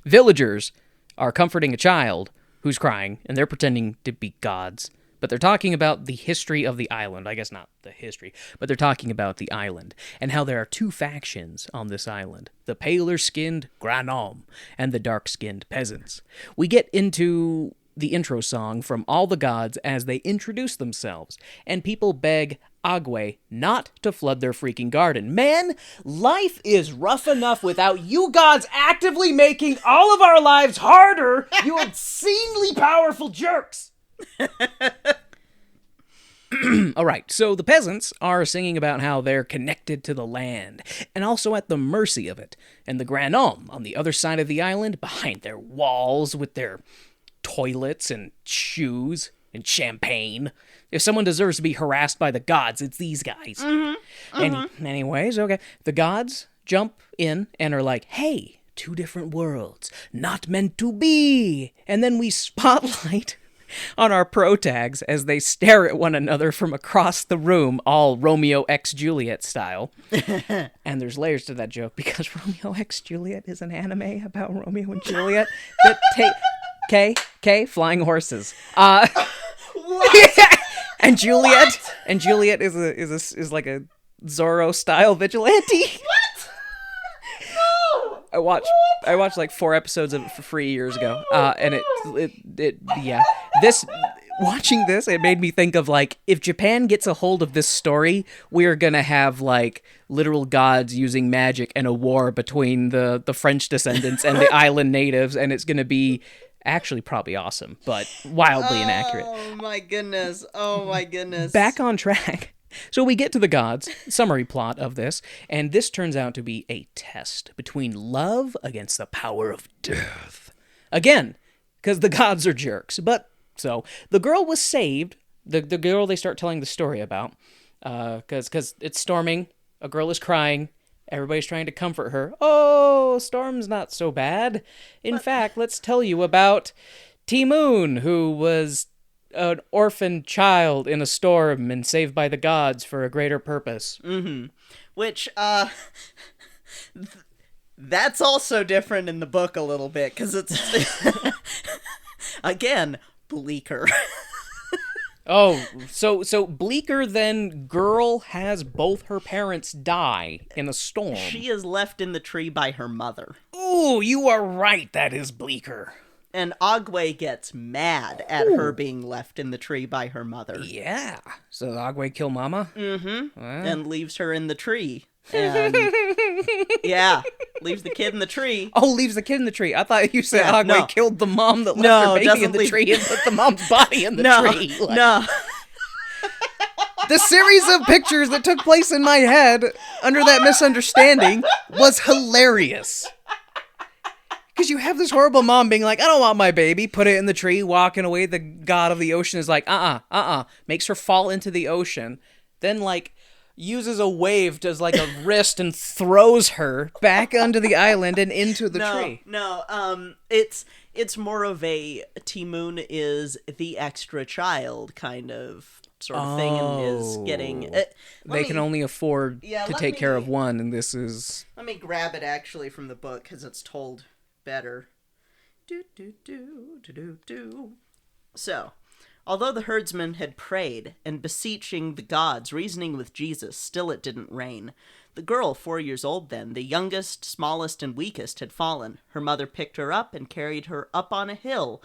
[SPEAKER 2] Villagers are comforting a child who's crying, and they're pretending to be gods. But they're talking about the history of the island. I guess not the history, but they're talking about the island and how there are two factions on this island. The paler-skinned Grand Homme and the dark-skinned peasants. We get into the intro song from all the gods as they introduce themselves, and people beg Agwe not to flood their freaking garden. Man, life is rough enough without you gods actively making all of our lives harder, you obscenely powerful jerks! All right, so the peasants are singing about how they're connected to the land and also at the mercy of it. And the Grand Homme on the other side of the island, behind their walls with their toilets and shoes and champagne. If someone deserves to be harassed by the gods, it's these guys. Anyways, okay. The gods jump in and are like, hey, two different worlds, not meant to be. And then we spotlight on our pro tags as they stare at one another from across the room, all Romeo x Juliet style. And there's layers to that joke because Romeo x Juliet is an anime about Romeo and Juliet that take flying horses. And Juliet is like a Zorro style vigilante. I watched like 4 episodes of it for free years ago, and watching this, it made me think of, like, if Japan gets a hold of this story, we're gonna have, like, literal gods using magic and a war between the French descendants and the island natives, and it's gonna be actually probably awesome, but wildly inaccurate.
[SPEAKER 1] Oh my goodness.
[SPEAKER 2] Back on track. So we get to the gods, summary plot of this, and this turns out to be a test between love against the power of death. Again, because the gods are jerks. But, so, the girl was saved, the girl they start telling the story about, because it's storming, a girl is crying, everybody's trying to comfort her. Oh, storm's not so bad. In fact, let's tell you about T-Moon, who was an orphan child in a storm and saved by the gods for a greater purpose.
[SPEAKER 1] Which, that's also different in the book a little bit, because it's, again, bleaker.
[SPEAKER 2] Oh, so bleaker than girl has both her parents die in a storm.
[SPEAKER 1] She is left in the tree by her mother.
[SPEAKER 2] Ooh, you are right, that is bleaker.
[SPEAKER 1] And Agwe gets mad at her being left in the tree by her mother.
[SPEAKER 2] Yeah. So Agwe kill mama?
[SPEAKER 1] Mm-hmm. And leaves her in the tree. And yeah, leaves the kid in the tree.
[SPEAKER 2] Oh, leaves the kid in the tree. I thought you said Agwe killed the mom that left her baby in the tree and put the mom's body in the tree.
[SPEAKER 1] No.
[SPEAKER 2] The series of pictures that took place in my head under that misunderstanding was hilarious. Because you have this horrible mom being like, I don't want my baby. Put it in the tree, walking away. The god of the ocean is like, makes her fall into the ocean. Then, like, uses a wave as, like, a wrist and throws her back onto the island and into the tree.
[SPEAKER 1] No, it's more of a Ti-Moon is the extra child kind of sort of thing, and is getting...
[SPEAKER 2] They can only afford to take care of one, and this is...
[SPEAKER 1] Let me grab it, actually, from the book, because it's told better. So, although the herdsman had prayed, and beseeching the gods, reasoning with Jesus, still it didn't rain. The girl, 4 years old then, the youngest, smallest, and weakest, had fallen. Her mother picked her up and carried her up a hill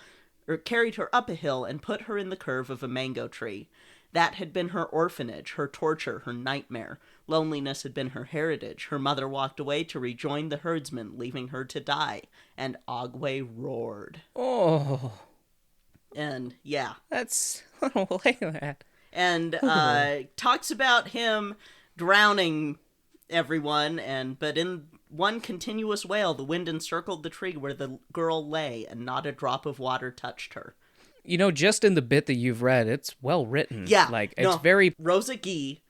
[SPEAKER 1] and put her in the curve of a mango tree. That had been her orphanage, her torture, her nightmare. Loneliness had been her heritage. Her mother walked away to rejoin the herdsman, leaving her to die. And Agwe roared.
[SPEAKER 2] Oh.
[SPEAKER 1] And, yeah.
[SPEAKER 2] That's... I don't like that.
[SPEAKER 1] And talks about him drowning everyone, but in one continuous wail, the wind encircled the tree where the girl lay, and not a drop of water touched her.
[SPEAKER 2] You know, just in the bit that you've read, it's well written.
[SPEAKER 1] Yeah.
[SPEAKER 2] Like, it's very...
[SPEAKER 1] Rosa Guy,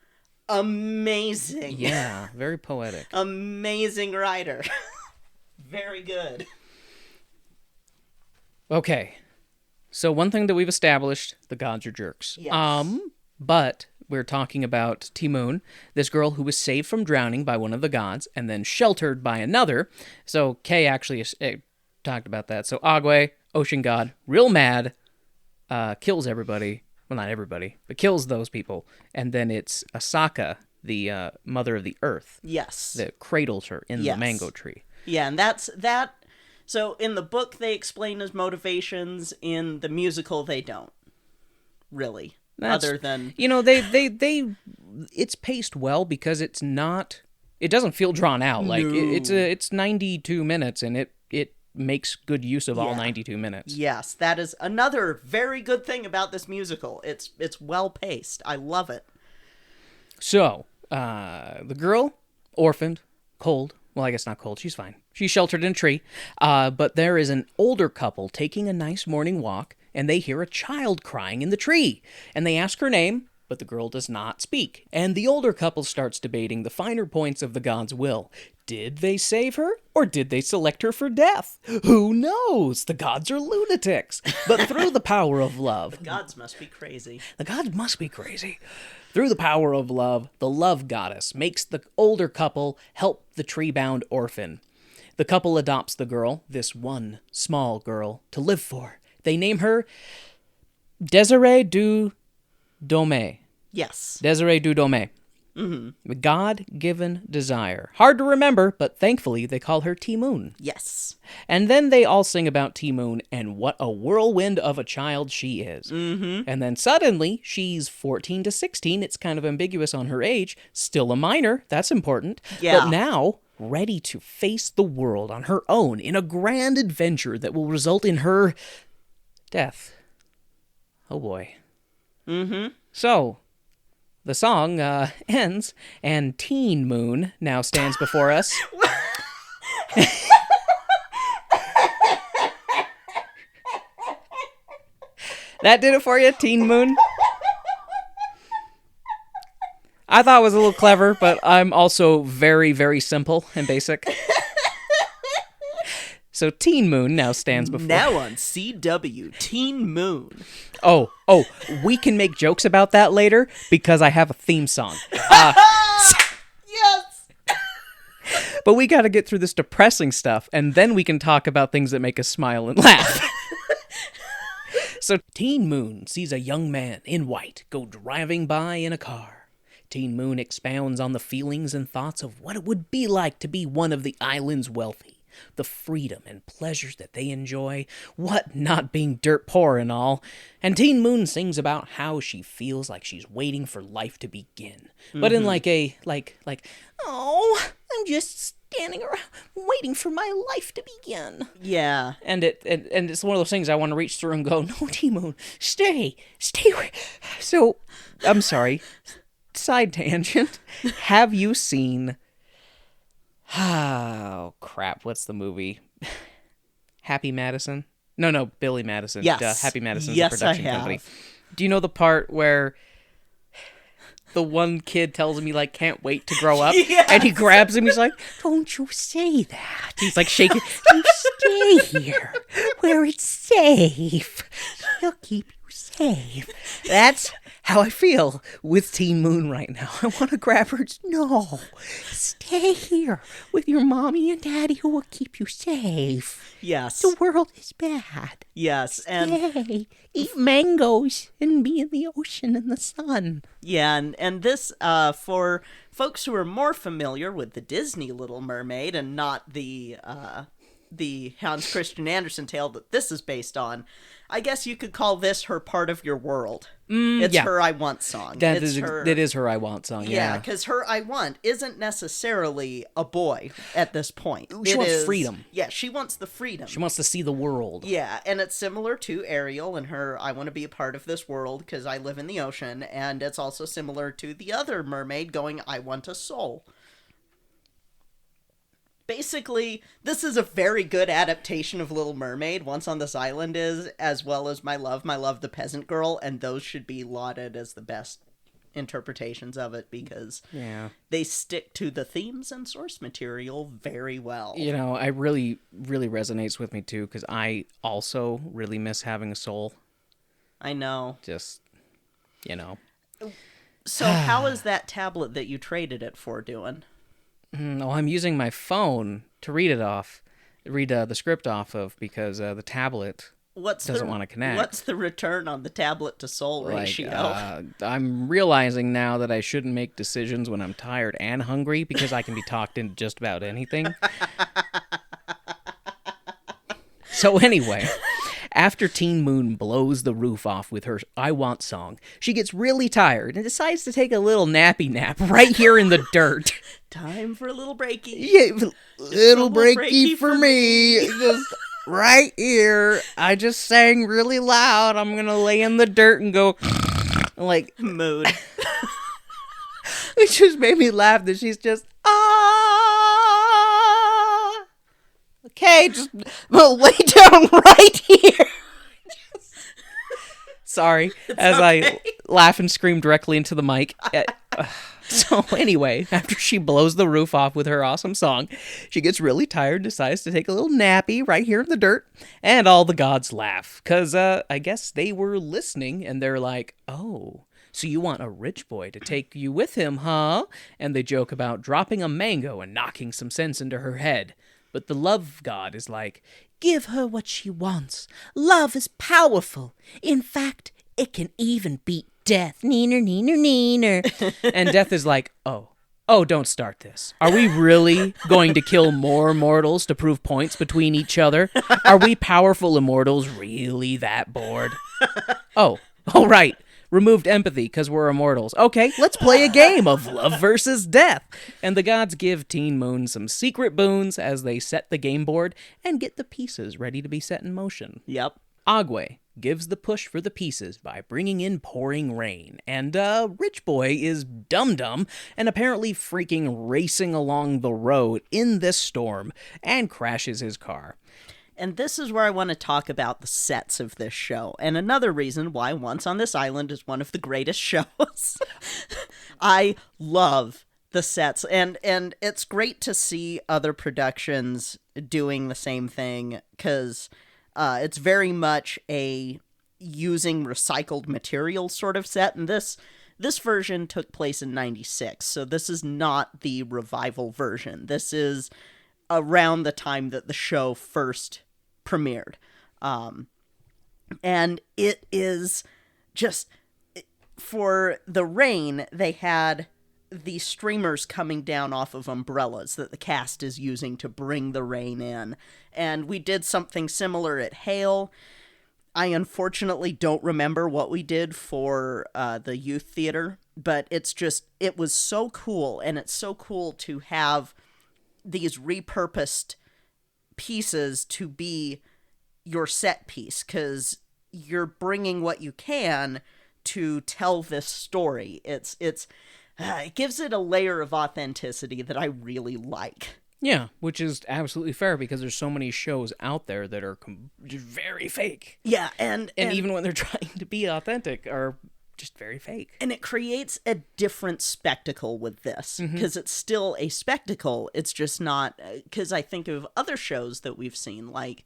[SPEAKER 1] amazing.
[SPEAKER 2] Yeah, very poetic.
[SPEAKER 1] Amazing writer. Very good.
[SPEAKER 2] Okay. So one thing that we've established, the gods are jerks.
[SPEAKER 1] Yes.
[SPEAKER 2] But we're talking about Ti-Moon, this girl who was saved from drowning by one of the gods and then sheltered by another. So Kay actually talked about that. So Agwe, ocean god, real mad, kills everybody. Well, not everybody, but kills those people. And then it's Asaka, the mother of the earth.
[SPEAKER 1] Yes.
[SPEAKER 2] That cradles her in the mango tree.
[SPEAKER 1] Yeah, and that's that. So in the book, they explain his motivations. In the musical, they don't. Really. Other than...
[SPEAKER 2] You know, it's paced well because it doesn't feel drawn out. Like, it's 92 minutes, and it makes good use of all 92 minutes.
[SPEAKER 1] Yes, that is another very good thing about this musical. It's well paced. I love it.
[SPEAKER 2] So, the girl, orphaned, cold. Well, I guess not cold. She's fine. She's sheltered in a tree. But there is an older couple taking a nice morning walk, and they hear a child crying in the tree. And they ask her name, but the girl does not speak. And the older couple starts debating the finer points of the god's will. Did they save her, or did they select her for death? Who knows? The gods are lunatics. But through the power of love...
[SPEAKER 1] The gods must be crazy.
[SPEAKER 2] The gods must be crazy. Through the power of love, the love goddess makes the older couple help the tree-bound orphan. The couple adopts the girl, this one small girl, to live for. They name her Desiree du Domé.
[SPEAKER 1] Yes.
[SPEAKER 2] Desiree du Domé. Mm-hmm. God-given desire. Hard to remember, but thankfully they call her Ti-Moon.
[SPEAKER 1] Yes.
[SPEAKER 2] And then they all sing about Ti-Moon and what a whirlwind of a child she is.
[SPEAKER 1] Mm-hmm.
[SPEAKER 2] And then suddenly, she's 14 to 16. It's kind of ambiguous on her age. Still a minor. That's important.
[SPEAKER 1] Yeah.
[SPEAKER 2] But now, ready to face the world on her own in a grand adventure that will result in her death. Oh boy.
[SPEAKER 1] Mm-hmm.
[SPEAKER 2] So, the song ends, and Teen Moon now stands before us. That did it for you, Teen Moon? I thought it was a little clever, but I'm also very, very simple and basic. So Teen Moon now stands before...
[SPEAKER 1] Now on CW, Teen Moon.
[SPEAKER 2] Oh, we can make jokes about that later because I have a theme song.
[SPEAKER 1] Yes!
[SPEAKER 2] But we got to get through this depressing stuff, and then we can talk about things that make us smile and laugh. So Teen Moon sees a young man in white go driving by in a car. Teen Moon expounds on the feelings and thoughts of what it would be like to be one of the island's wealthy. The freedom and pleasures that they enjoy, what not being dirt poor and all. And Teen Moon sings about how she feels like she's waiting for life to begin. Mm-hmm. But in like, oh, I'm just standing around waiting for my life to begin.
[SPEAKER 1] Yeah.
[SPEAKER 2] And it's one of those things I want to reach through and go, no, Teen Moon, stay where... So, I'm sorry, side tangent. Have you seen... Oh, crap, what's the movie? Happy Madison? No, Billy Madison.
[SPEAKER 1] Yes.
[SPEAKER 2] Happy Madison's
[SPEAKER 1] Yes,
[SPEAKER 2] a production
[SPEAKER 1] I have.
[SPEAKER 2] company. Do you know the part where the one kid tells him he like can't wait to grow up,
[SPEAKER 1] Yes.
[SPEAKER 2] and he grabs him? He's like, "Don't you say that." He's like shaking. "You stay here where it's safe. He'll keep you safe." That's how I feel with Teen Moon right now. I want to grab her. No, stay here with your mommy and daddy who will keep you safe.
[SPEAKER 1] Yes.
[SPEAKER 2] The world is bad.
[SPEAKER 1] Yes. And
[SPEAKER 2] Stay, eat mangoes, and be in the ocean and the sun.
[SPEAKER 1] yeah, and this, for folks who are more familiar with the Disney Little Mermaid and not the Hans Christian Andersen tale that this is based on, I guess you could call this her Part of Your World. It's
[SPEAKER 2] yeah.
[SPEAKER 1] her I Want song.
[SPEAKER 2] That
[SPEAKER 1] It's
[SPEAKER 2] is her I Want song.
[SPEAKER 1] Yeah, because her I Want isn't necessarily a boy at this point.
[SPEAKER 2] She
[SPEAKER 1] It
[SPEAKER 2] wants
[SPEAKER 1] is-
[SPEAKER 2] freedom.
[SPEAKER 1] Yeah, she wants the freedom.
[SPEAKER 2] She wants to see the world.
[SPEAKER 1] Yeah, and it's similar to Ariel and her I want to be a part of this world because I live in the ocean, and it's also similar to the other mermaid going, I want a soul. Basically, this is a very good adaptation of Little Mermaid, Once on This Island is, as well as My Love, the Peasant Girl, and those should be lauded as the best interpretations of it because
[SPEAKER 2] Yeah.
[SPEAKER 1] they stick to the themes and source material very well.
[SPEAKER 2] You know, I really resonates with me too, because I also really miss having a soul.
[SPEAKER 1] I know.
[SPEAKER 2] Just, you know.
[SPEAKER 1] So how is that tablet that you traded it for doing?
[SPEAKER 2] Oh, I'm using my phone to read the script off of, because the tablet doesn't want to connect.
[SPEAKER 1] What's the return on the tablet to soul ratio?
[SPEAKER 2] I'm realizing now that I shouldn't make decisions when I'm tired and hungry, because I can be talked into just about anything. So anyway, after Teen Moon blows the roof off with her I Want song, she gets really tired and decides to take a little nappy nap right here in the dirt.
[SPEAKER 1] Time for a little breaky.
[SPEAKER 2] Yeah, little
[SPEAKER 1] breaky
[SPEAKER 2] breaky
[SPEAKER 1] for
[SPEAKER 2] for me. Just right here. I just sang really loud. I'm going to lay in the dirt and go like,
[SPEAKER 1] Mood.
[SPEAKER 2] it just made me laugh that she's just, okay, just lay down right here. Sorry, as I laugh and scream directly into the mic. So anyway, after she blows the roof off with her awesome song, she gets really tired, decides to take a little nappy right here in the dirt, and all the gods laugh, because I guess they were listening, and they're like, oh, so you want a rich boy to take you with him, huh? And they joke about dropping a mango and knocking some sense into her head. But the love god is like, give her what she wants. Love is powerful. In fact, it can even beat death. Neener, neener, neener. And Death is like, oh, don't start this. Are we really going to kill more immortals to prove points between each other? Are we powerful immortals really that bored? Oh, right. Removed empathy because we're immortals. Okay, let's play a game of love versus death. And the gods give Teen Moon some secret boons as they set the game board and get the pieces ready to be set in motion.
[SPEAKER 1] Yep.
[SPEAKER 2] Agwe gives the push for the pieces by bringing in pouring rain, and Rich Boy is dum-dum and apparently freaking racing along the road in this storm and crashes his car.
[SPEAKER 1] And this is where I want to talk about the sets of this show. And another reason why Once on This Island is one of the greatest shows. I love the sets. And it's great to see other productions doing the same thing, because it's very much a using recycled materials sort of set. And this version took place in 96. So this is not the revival version. This is around the time that the show first premiered. And it is just, for the rain, they had the streamers coming down off of umbrellas that the cast is using to bring the rain in. And we did something similar at Hail. I unfortunately don't remember what we did for the youth theater, but it was so cool, and it's so cool to have these repurposed pieces to be your set piece, because you're bringing what you can to tell this story. It gives it a layer of authenticity that I really like.
[SPEAKER 2] Yeah, which is absolutely fair because there's so many shows out there that are just very fake.
[SPEAKER 1] Yeah, and
[SPEAKER 2] even when they're trying to be authentic are just very fake.
[SPEAKER 1] And it creates a different spectacle with this because it's still a spectacle. It's just not, because I think of other shows that we've seen, like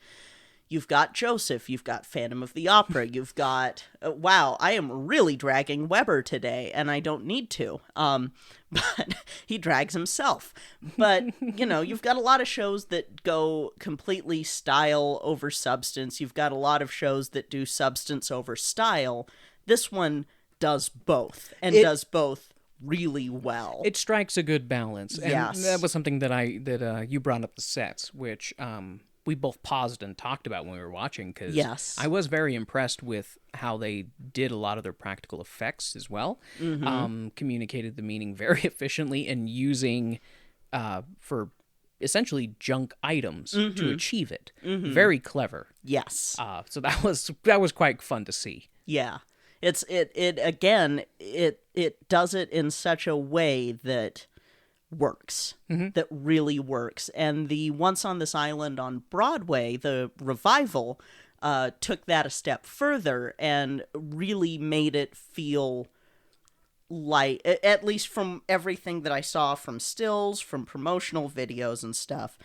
[SPEAKER 1] you've got Joseph, you've got Phantom of the Opera, you've got, wow, I am really dragging Weber today, and I don't need to. But he drags himself. But, you've got a lot of shows that go completely style over substance. You've got a lot of shows that do substance over style. This one does both, and does both really well.
[SPEAKER 2] It strikes a good balance. And
[SPEAKER 1] yes.
[SPEAKER 2] That was something that you brought up, the sets, which we both paused and talked about when we were watching, because
[SPEAKER 1] yes.
[SPEAKER 2] I was very impressed with how they did a lot of their practical effects as well. Communicated the meaning very efficiently and using for essentially junk items to achieve it. Very clever.
[SPEAKER 1] Yes.
[SPEAKER 2] So that was quite fun to see.
[SPEAKER 1] Yeah. It does it in such a way that works, that really works. And the Once on This Island on Broadway, the revival, took that a step further and really made it feel like, at least from everything that I saw from stills, from promotional videos and stuff,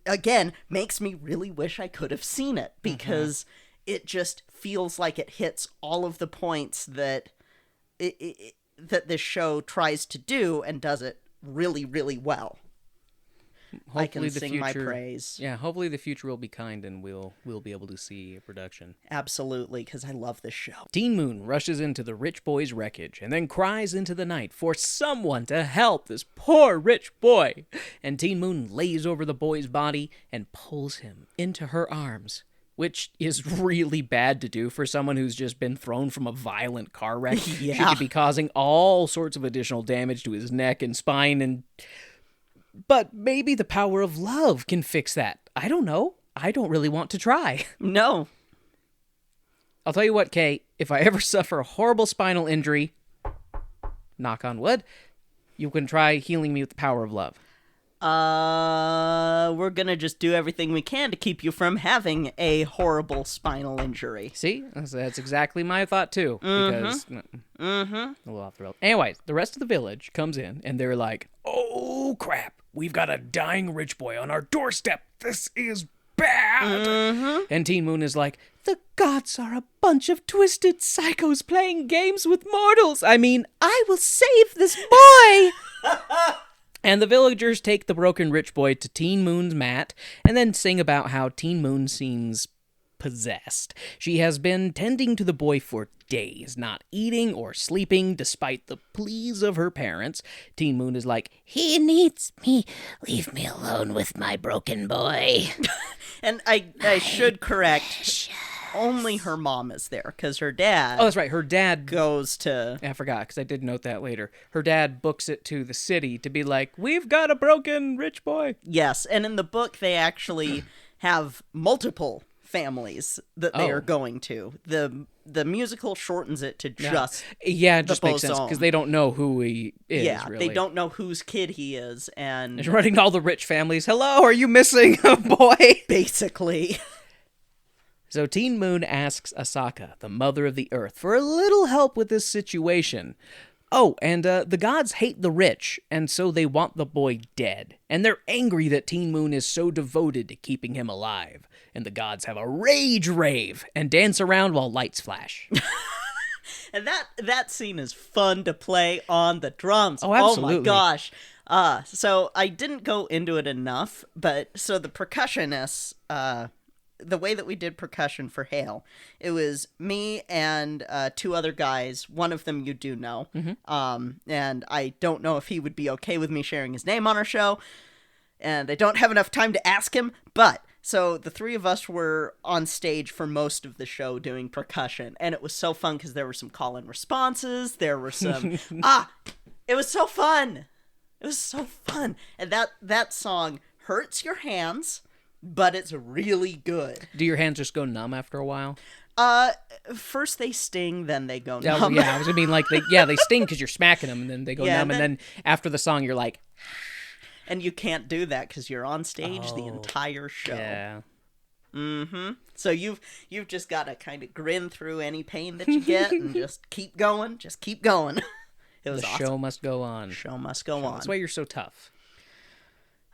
[SPEAKER 1] again, makes me really wish I could have seen it, because it just feels like it hits all of the points that that this show tries to do, and does it really, really well.
[SPEAKER 2] Hopefully
[SPEAKER 1] I can sing my praise.
[SPEAKER 2] Yeah, hopefully the future will be kind and we'll be able to see a production.
[SPEAKER 1] Absolutely, because I love this show.
[SPEAKER 2] Teen Moon rushes into the rich boy's wreckage and then cries into the night for someone to help this poor rich boy. And Teen Moon lays over the boy's body and pulls him into her arms, which is really bad to do for someone who's just been thrown from a violent car wreck.
[SPEAKER 1] Yeah.
[SPEAKER 2] She could be causing all sorts of additional damage to his neck and spine, but maybe the power of love can fix that. I don't know. I don't really want to try.
[SPEAKER 1] No.
[SPEAKER 2] I'll tell you what, Kay, if I ever suffer a horrible spinal injury, knock on wood, you can try healing me with the power of love.
[SPEAKER 1] We're gonna just do everything we can to keep you from having a horrible spinal injury.
[SPEAKER 2] See? That's exactly my thought, too. Because, a little off the rail. Anyways, the rest of the village comes in, and they're like, oh, crap. We've got a dying rich boy on our doorstep. This is bad. And Teen Moon is like, the gods are a bunch of twisted psychos playing games with mortals. I mean, I will save this boy. And the villagers take the broken rich boy to Teen Moon's mat and then sing about how Teen Moon seems possessed. She has been tending to the boy for days, not eating or sleeping despite the pleas of her parents. Teen Moon is like, he needs me. Leave me alone with my broken boy.
[SPEAKER 1] And I should correct, only her mom is there, because her dad...
[SPEAKER 2] Oh, that's right. Her dad
[SPEAKER 1] goes to...
[SPEAKER 2] I forgot, because I did note that later. Her dad books it to the city to be like, we've got a broken rich boy.
[SPEAKER 1] Yes, and in the book, they actually have multiple families that they are going to. The musical shortens it to just
[SPEAKER 2] it just makes sense, because they don't know who he is, really.
[SPEAKER 1] They don't know whose kid he is, and...
[SPEAKER 2] He's running all the rich families. Hello, are you missing a boy?
[SPEAKER 1] Basically...
[SPEAKER 2] So Teen Moon asks Asaka, the mother of the earth, for a little help with this situation. Oh, and the gods hate the rich, and so they want the boy dead. And they're angry that Teen Moon is so devoted to keeping him alive. And the gods have a rage rave and dance around while lights flash.
[SPEAKER 1] And that scene is fun to play on the drums.
[SPEAKER 2] Oh, absolutely.
[SPEAKER 1] Oh my gosh. So I didn't go into it enough, but so the percussionists... the way that we did percussion for Hale, it was me and two other guys. One of them you do know. And I don't know if he would be okay with me sharing his name on our show. And I don't have enough time to ask him. But, so the three of us were on stage for most of the show doing percussion. And it was so fun because there were some call-in responses. There were some... it was so fun. It was so fun. And that song hurts your hands... but it's really good.
[SPEAKER 2] Do your hands just go numb after a while?
[SPEAKER 1] First they sting, then they go numb.
[SPEAKER 2] Yeah, I was gonna mean like they sting because you're smacking them, and then they go numb, and then after the song you're like,
[SPEAKER 1] And you can't do that because you're on stage the entire show.
[SPEAKER 2] Yeah.
[SPEAKER 1] So you've just got to kind of grin through any pain that you get and just keep going. It was
[SPEAKER 2] The
[SPEAKER 1] awesome.
[SPEAKER 2] show must go on.
[SPEAKER 1] Show must go on.
[SPEAKER 2] That's why you're so tough.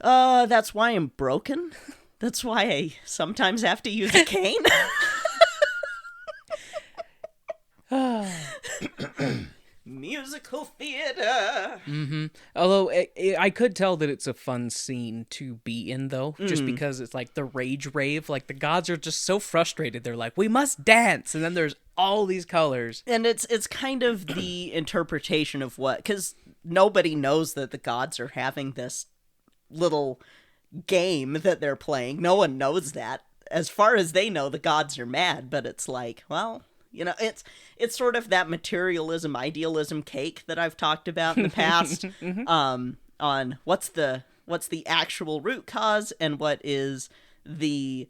[SPEAKER 1] That's why I'm broken. That's why I sometimes have to use a cane. Musical theater.
[SPEAKER 2] Although I could tell that it's a fun scene to be in, though, just because it's like the rage rave. Like the gods are just so frustrated. They're like, we must dance. And then there's all these colors.
[SPEAKER 1] And it's kind of the interpretation of what, because nobody knows that the gods are having this little game that they're playing. No one knows that. As far as they know, the gods are mad, but it's like, well, you know, it's sort of that materialism, idealism cake that I've talked about in the past, on what's the actual root cause and what is the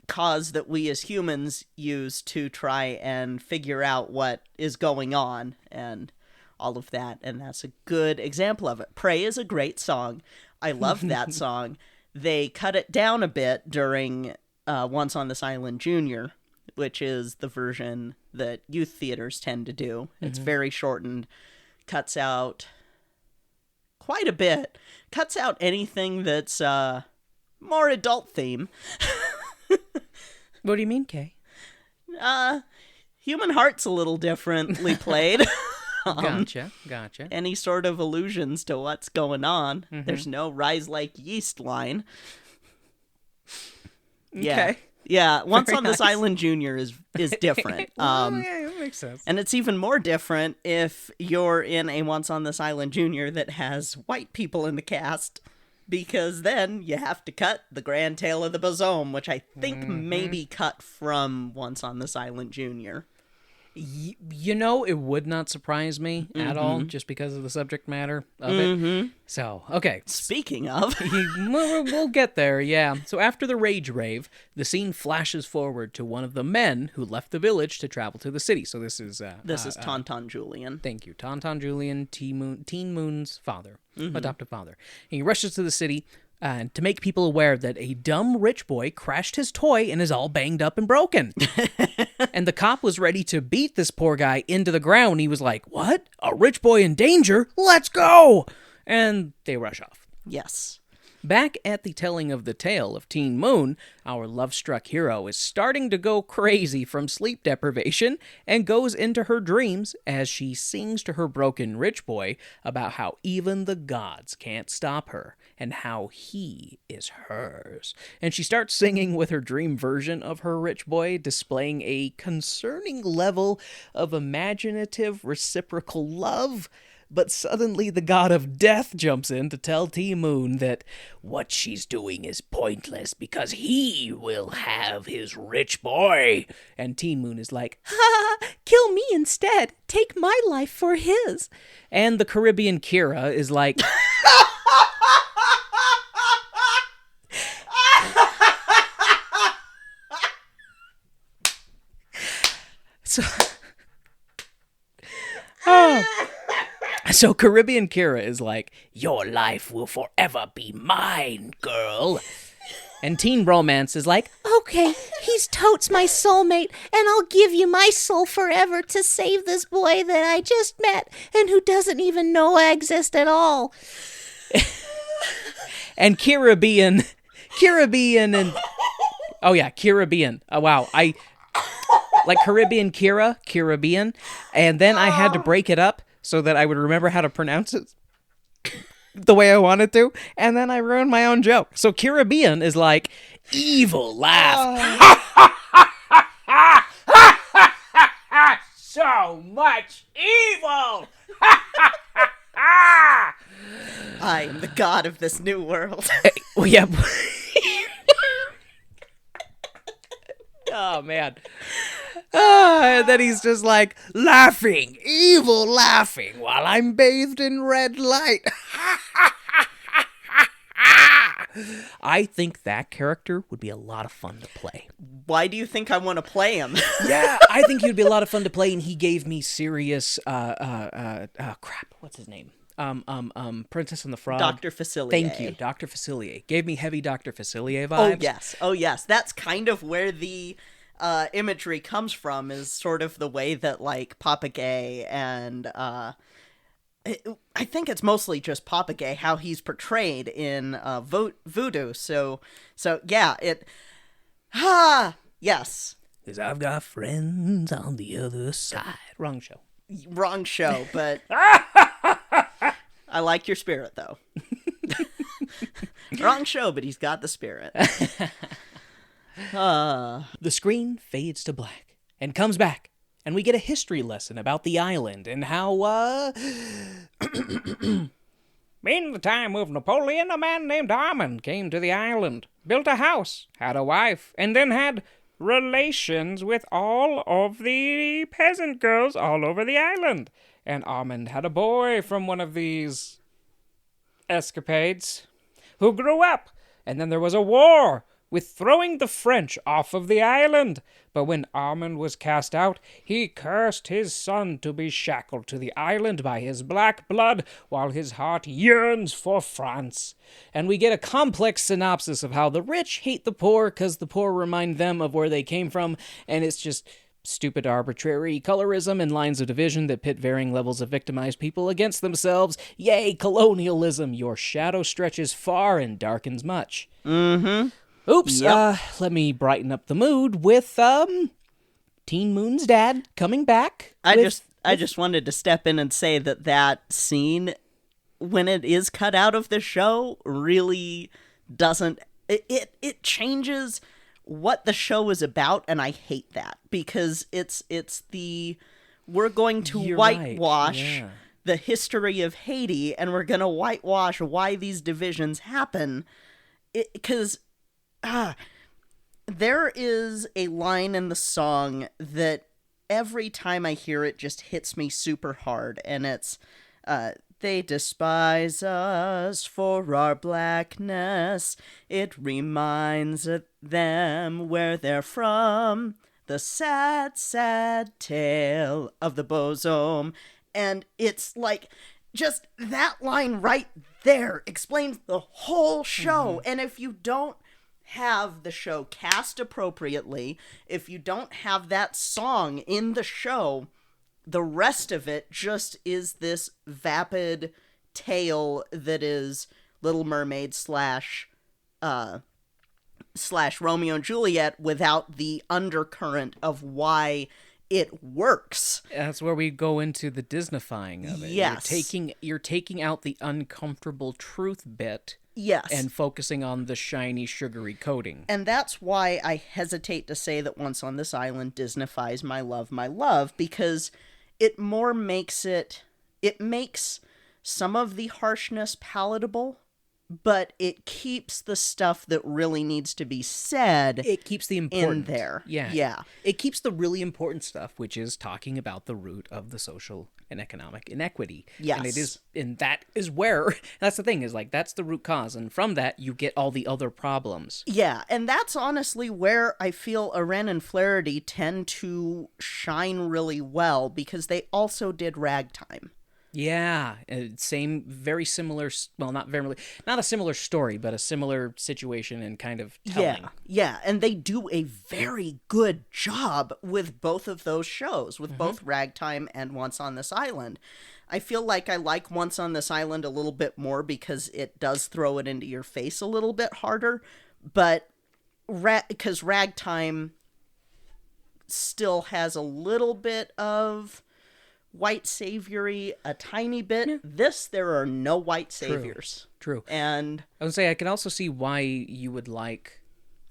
[SPEAKER 1] cause that we as humans use to try and figure out what is going on and all of that. And that's a good example of it. Pray is a great song. I love that song. They cut it down a bit during Once on This Island Junior, which is the version that youth theaters tend to do. It's very shortened, cuts out quite a bit, cuts out anything that's more adult theme.
[SPEAKER 2] What do you mean, Kay?
[SPEAKER 1] Human Heart's a little differently played.
[SPEAKER 2] Gotcha.
[SPEAKER 1] Any sort of allusions to what's going on. There's no rise like yeast line. Yeah.
[SPEAKER 2] Okay.
[SPEAKER 1] Yeah, Once
[SPEAKER 2] Very
[SPEAKER 1] on This
[SPEAKER 2] nice.
[SPEAKER 1] Island Junior is different.
[SPEAKER 2] Yeah, that makes sense.
[SPEAKER 1] And it's even more different if you're in a Once on This Island Junior that has white people in the cast, because then you have to cut the Grand Tale of the Bazome, which I think may be cut from Once on This Island Junior.
[SPEAKER 2] You know, it would not surprise me at all, just because of the subject matter of it. So, okay.
[SPEAKER 1] Speaking of,
[SPEAKER 2] We'll get there, yeah. So after the rage rave, the scene flashes forward to one of the men who left the village to travel to the city. So this is
[SPEAKER 1] Tauntaun Julian.
[SPEAKER 2] thank you, Tauntaun Julian, Teen Moon's father, adoptive father. He rushes to the city to make people aware that a dumb rich boy crashed his toy and is all banged up and broken. And the cop was ready to beat this poor guy into the ground. He was like, "What? A rich boy in danger? Let's go!" And they rush off.
[SPEAKER 1] Yes.
[SPEAKER 2] Back at the telling of the tale of Teen Moon, our love-struck hero is starting to go crazy from sleep deprivation and goes into her dreams as she sings to her broken rich boy about how even the gods can't stop her and how he is hers. And she starts singing with her dream version of her rich boy, displaying a concerning level of imaginative reciprocal love. But suddenly the god of death jumps in to tell Teen Moon that what she's doing is pointless because he will have his rich boy. And Teen Moon is like, "Ha, kill me instead. Take my life for his." And the Caribbean Kira is like, So Caribbean Kira is like, "Your life will forever be mine, girl." And Teen Romance is like,
[SPEAKER 5] Okay, he's totes my soulmate, and I'll give you my soul forever to save this boy that I just met and who doesn't even know I exist at all.
[SPEAKER 2] and Caribbean and oh yeah, Caribbean. Oh wow, I like Caribbean Caribbean, and then I had to break it up so that I would remember how to pronounce it the way I wanted to, and then I ruined my own joke. So Caribbean is like evil laugh. So much evil.
[SPEAKER 1] I am the god of this new world.
[SPEAKER 2] Well, yeah. Oh man. And then he's just like laughing, evil laughing, while I'm bathed in red light. I think that character would be a lot of fun to play.
[SPEAKER 1] Why do you think I want to play him?
[SPEAKER 2] Yeah, I think he would be a lot of fun to play, and he gave me serious, crap, what's his name? Princess and the Frog.
[SPEAKER 1] Dr. Facilier.
[SPEAKER 2] Thank you, Dr. Facilier. Gave me heavy Dr. Facilier vibes.
[SPEAKER 1] Oh yes. That's kind of where the imagery comes from, is sort of the way that like Papa Gay and I think it's mostly just Papa Gay, how he's portrayed in Voodoo. So yeah, yes.
[SPEAKER 2] Because I've got friends on the other side. Wrong show.
[SPEAKER 1] Wrong show, but I like your spirit, though. Wrong show, but he's got the spirit.
[SPEAKER 2] The screen fades to black and comes back, and we get a history lesson about the island and how, in the time of Napoleon, a man named Armand came to the island, built a house, had a wife, and then had relations with all of the peasant girls all over the island. And Armand had a boy from one of these escapades who grew up, and then there was a war with throwing the French off of the island. But when Armand was cast out, he cursed his son to be shackled to the island by his black blood, while his heart yearns for France. And we get a complex synopsis of how the rich hate the poor because the poor remind them of where they came from, and it's just stupid arbitrary colorism and lines of division that pit varying levels of victimized people against themselves. Yay, colonialism! Your shadow stretches far and darkens much.
[SPEAKER 1] Mm-hmm.
[SPEAKER 2] Oops,
[SPEAKER 1] Yep.
[SPEAKER 2] Let me brighten up the mood with, Teen Moon's dad coming back.
[SPEAKER 1] I just wanted to step in and say that scene, when it is cut out of the show, really doesn't... It changes what the show is about, and I hate that. Because it's we're going to
[SPEAKER 2] You're
[SPEAKER 1] whitewash...
[SPEAKER 2] right, yeah.
[SPEAKER 1] the history of Haiti, and we're going to whitewash why these divisions happen. Because... there is a line in the song that every time I hear it just hits me super hard, and it's, they despise us for our blackness, it reminds them where they're from, the sad, sad tale of the bosom, and it's like, just that line right there explains the whole show, and if you don't have the show cast appropriately, if you don't have that song in the show, the rest of it just is this vapid tale that is Little Mermaid slash Romeo and Juliet without the undercurrent of why it works.
[SPEAKER 2] That's where we go into the Disneyfying of it.
[SPEAKER 1] Yes.
[SPEAKER 2] You're taking out the uncomfortable truth bit.
[SPEAKER 1] Yes.
[SPEAKER 2] And focusing on the shiny, sugary coating.
[SPEAKER 1] And that's why I hesitate to say that Once on This Island Disneyfies My Love, because it more makes it makes some of the harshness palatable, but it keeps the stuff that really needs to be said.
[SPEAKER 2] It keeps the important
[SPEAKER 1] in there.
[SPEAKER 2] Yeah.
[SPEAKER 1] Yeah.
[SPEAKER 2] It keeps the really important stuff, which is talking about the root of the social and economic inequity.
[SPEAKER 1] Yes.
[SPEAKER 2] And that is where, that's the thing, is like, that's the root cause. And from that, you get all the other problems.
[SPEAKER 1] Yeah, and that's honestly where I feel Aren and Flaherty tend to shine really well, because they also did Ragtime.
[SPEAKER 2] Yeah, same, very similar, well, not a similar story, but a similar situation and kind of telling.
[SPEAKER 1] Yeah, and they do a very good job with both of those shows, with both Ragtime and Once on This Island. I feel like I like Once on This Island a little bit more because it does throw it into your face a little bit harder, but because Ragtime still has a little bit of white saviory, a tiny bit. There are no white saviors.
[SPEAKER 2] True.
[SPEAKER 1] And
[SPEAKER 2] I would say I can also see why you would like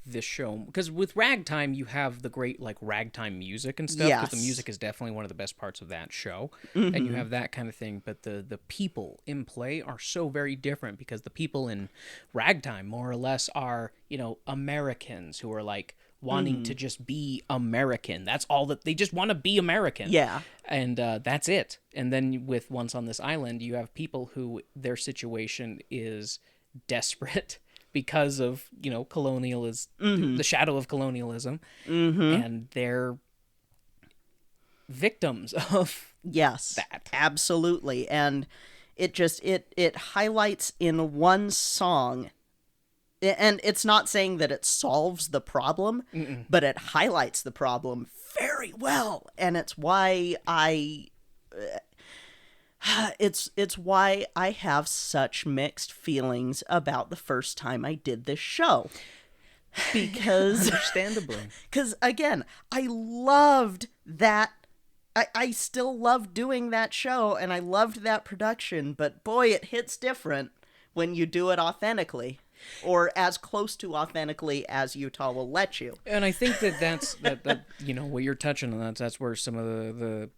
[SPEAKER 2] this show, because with Ragtime you have the great like ragtime music and stuff, because the music is definitely one of the best parts of that show, and you have that kind of thing, but the people in play are so very different, because the people in Ragtime more or less are, Americans who are like wanting to just be American. That's all that they just want to be American.
[SPEAKER 1] Yeah.
[SPEAKER 2] And that's it. And then with Once on This Island, you have people who their situation is desperate because of, colonialism, the shadow of colonialism, and they're victims of
[SPEAKER 1] yes,
[SPEAKER 2] that.
[SPEAKER 1] Absolutely. And it highlights in one song, and it's not saying that it solves the problem, but it highlights the problem very well, and it's why it's why I have such mixed feelings about the first time I did this show. Because
[SPEAKER 2] Understandably.
[SPEAKER 1] Because again, I loved that. I still love doing that show, and I loved that production, but boy, it hits different when you do it authentically, or as close to authentically as Utah will let you.
[SPEAKER 2] And I think that's that you know, what you're touching on, that's where some of the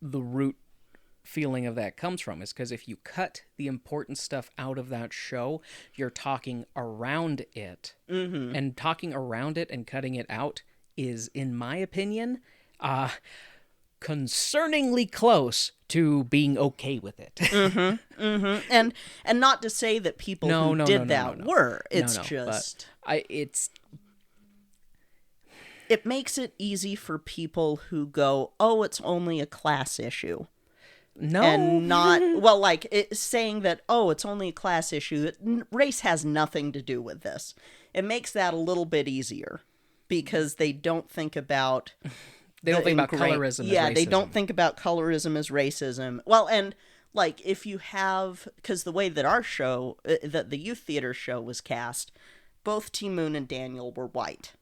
[SPEAKER 2] root feeling of that comes from, is because if you cut the important stuff out of that show, you're talking around it. And talking around it and cutting it out is, in my opinion, concerningly close to being okay with it.
[SPEAKER 1] And not to say that people who did that were. It's just it makes it easy for people who go, oh, it's only a class issue.
[SPEAKER 2] No.
[SPEAKER 1] And not, well, like, saying that, oh, it's only a class issue. Race has nothing to do with this. It makes that a little bit easier because they don't think about...
[SPEAKER 2] They don't think about colorism as racism.
[SPEAKER 1] Yeah, they don't think about colorism as racism. Well, and, like, if you have... Because the way that our show, that the youth theater show was cast, both T. Moon and Daniel were white.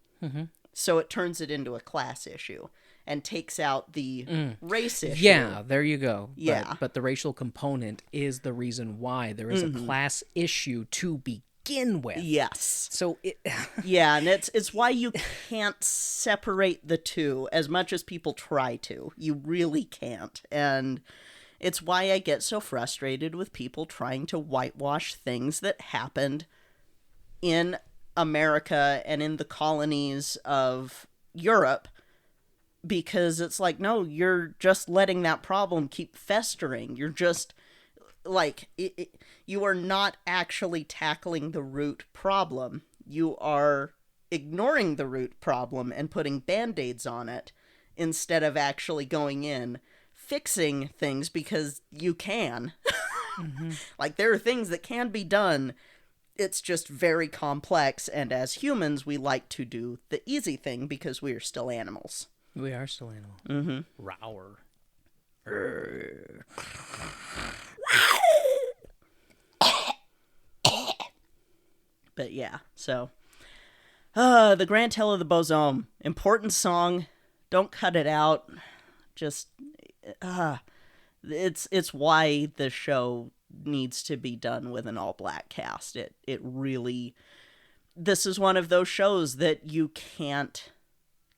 [SPEAKER 1] So it turns it into a class issue. And takes out the race issue.
[SPEAKER 2] Yeah, there you go.
[SPEAKER 1] Yeah.
[SPEAKER 2] But the racial component is the reason why there is a class issue to begin with.
[SPEAKER 1] Yes.
[SPEAKER 2] So
[SPEAKER 1] yeah, and it's why you can't separate the two as much as people try to. You really can't. And it's why I get so frustrated with people trying to whitewash things that happened in America and in the colonies of Europe. Because it's like, no, you're just letting that problem keep festering. You're just, like, you are not actually tackling the root problem. You are ignoring the root problem and putting Band-Aids on it instead of actually going in, fixing things because you can. Like, there are things that can be done. It's just very complex, and as humans, we like to do the easy thing because we are still animals.
[SPEAKER 2] we are still animals. Rower.
[SPEAKER 1] But yeah, so the Grand Tale of the Bosom, important song. Don't cut it out. Just it's why the show needs to be done with an all-black cast. It really, this is one of those shows that you can't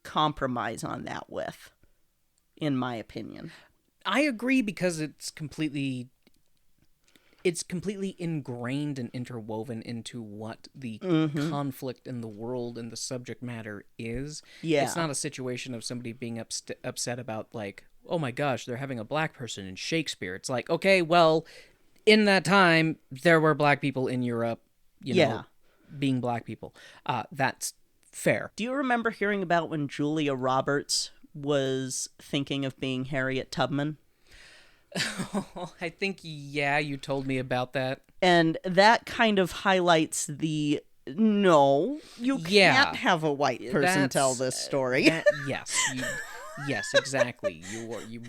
[SPEAKER 1] compromise on that with, in my opinion.
[SPEAKER 2] I agree, because it's completely ingrained and interwoven into what the conflict in the world and the subject matter is.
[SPEAKER 1] Yeah.
[SPEAKER 2] It's not a situation of somebody being upset about, like, oh my gosh, they're having a black person in Shakespeare. It's like, okay, well, in that time, there were black people in Europe, you know, being black people. That's fair.
[SPEAKER 1] Do you remember hearing about when Julia Roberts was thinking of being Harriet Tubman?
[SPEAKER 2] I think, yeah, you told me about that.
[SPEAKER 1] And that kind of highlights the, no, you can't have a white person tell this story.
[SPEAKER 2] Yes, exactly. You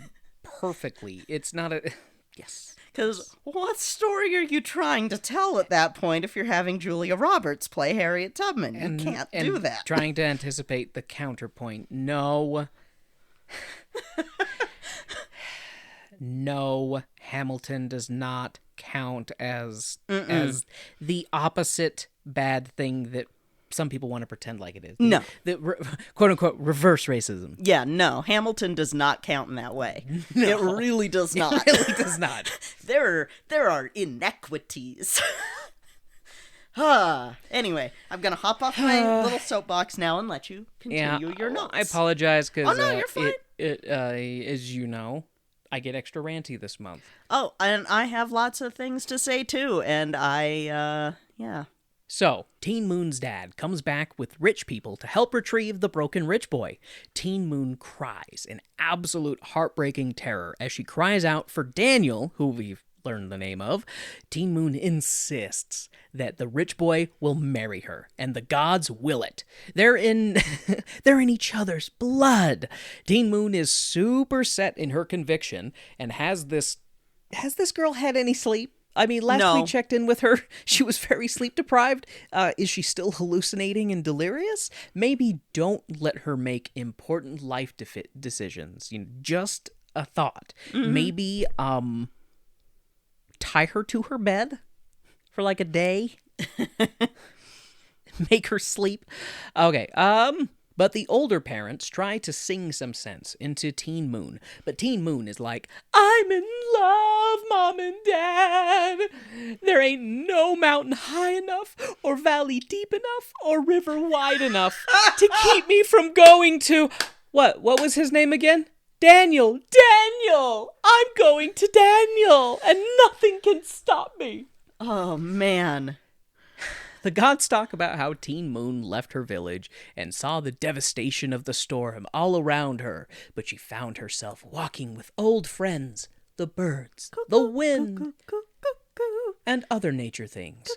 [SPEAKER 2] perfectly. It's not a... Yes.
[SPEAKER 1] Because what story are you trying to tell at that point if you're having Julia Roberts play Harriet Tubman? You can't do that.
[SPEAKER 2] Trying to anticipate the counterpoint. No. No, Hamilton does not count as the opposite bad thing that some people want to pretend like it is.
[SPEAKER 1] No.
[SPEAKER 2] The quote-unquote reverse racism.
[SPEAKER 1] Yeah, no. Hamilton does not count in that way. No. It really does not.
[SPEAKER 2] It really does not.
[SPEAKER 1] There are inequities. Anyway, I'm going to hop off my little soapbox now and let you continue your notes.
[SPEAKER 2] I apologize, because
[SPEAKER 1] no, you're fine.
[SPEAKER 2] as you know, I get extra ranty this month.
[SPEAKER 1] Oh, and I have lots of things to say too, and yeah.
[SPEAKER 2] So, Teen Moon's dad comes back with rich people to help retrieve the broken rich boy. Teen Moon cries in absolute heartbreaking terror as she cries out for Daniel, who we've learn the name of, Teen Moon insists that the rich boy will marry her, and the gods will it. They're in they're in each other's blood. Teen Moon is super set in her conviction, and has this girl had any sleep? I mean, last we checked in with her, she was very sleep deprived. Is she still hallucinating and delirious? Maybe don't let her make important life decisions. Just a thought. Maybe tie her to her bed for like a day. Make her sleep. Okay, but the older parents try to sing some sense into Teen Moon. But Teen Moon is like, I'm in love, Mom and Dad. There ain't no mountain high enough, or valley deep enough, or river wide enough to keep me from going to... What was his name again? Daniel! I'm going to Daniel, and nothing can stop me.
[SPEAKER 1] Oh, man.
[SPEAKER 2] The gods talk about how Teen Moon left her village and saw the devastation of the storm all around her, but she found herself walking with old friends, the birds, the wind, and other nature things.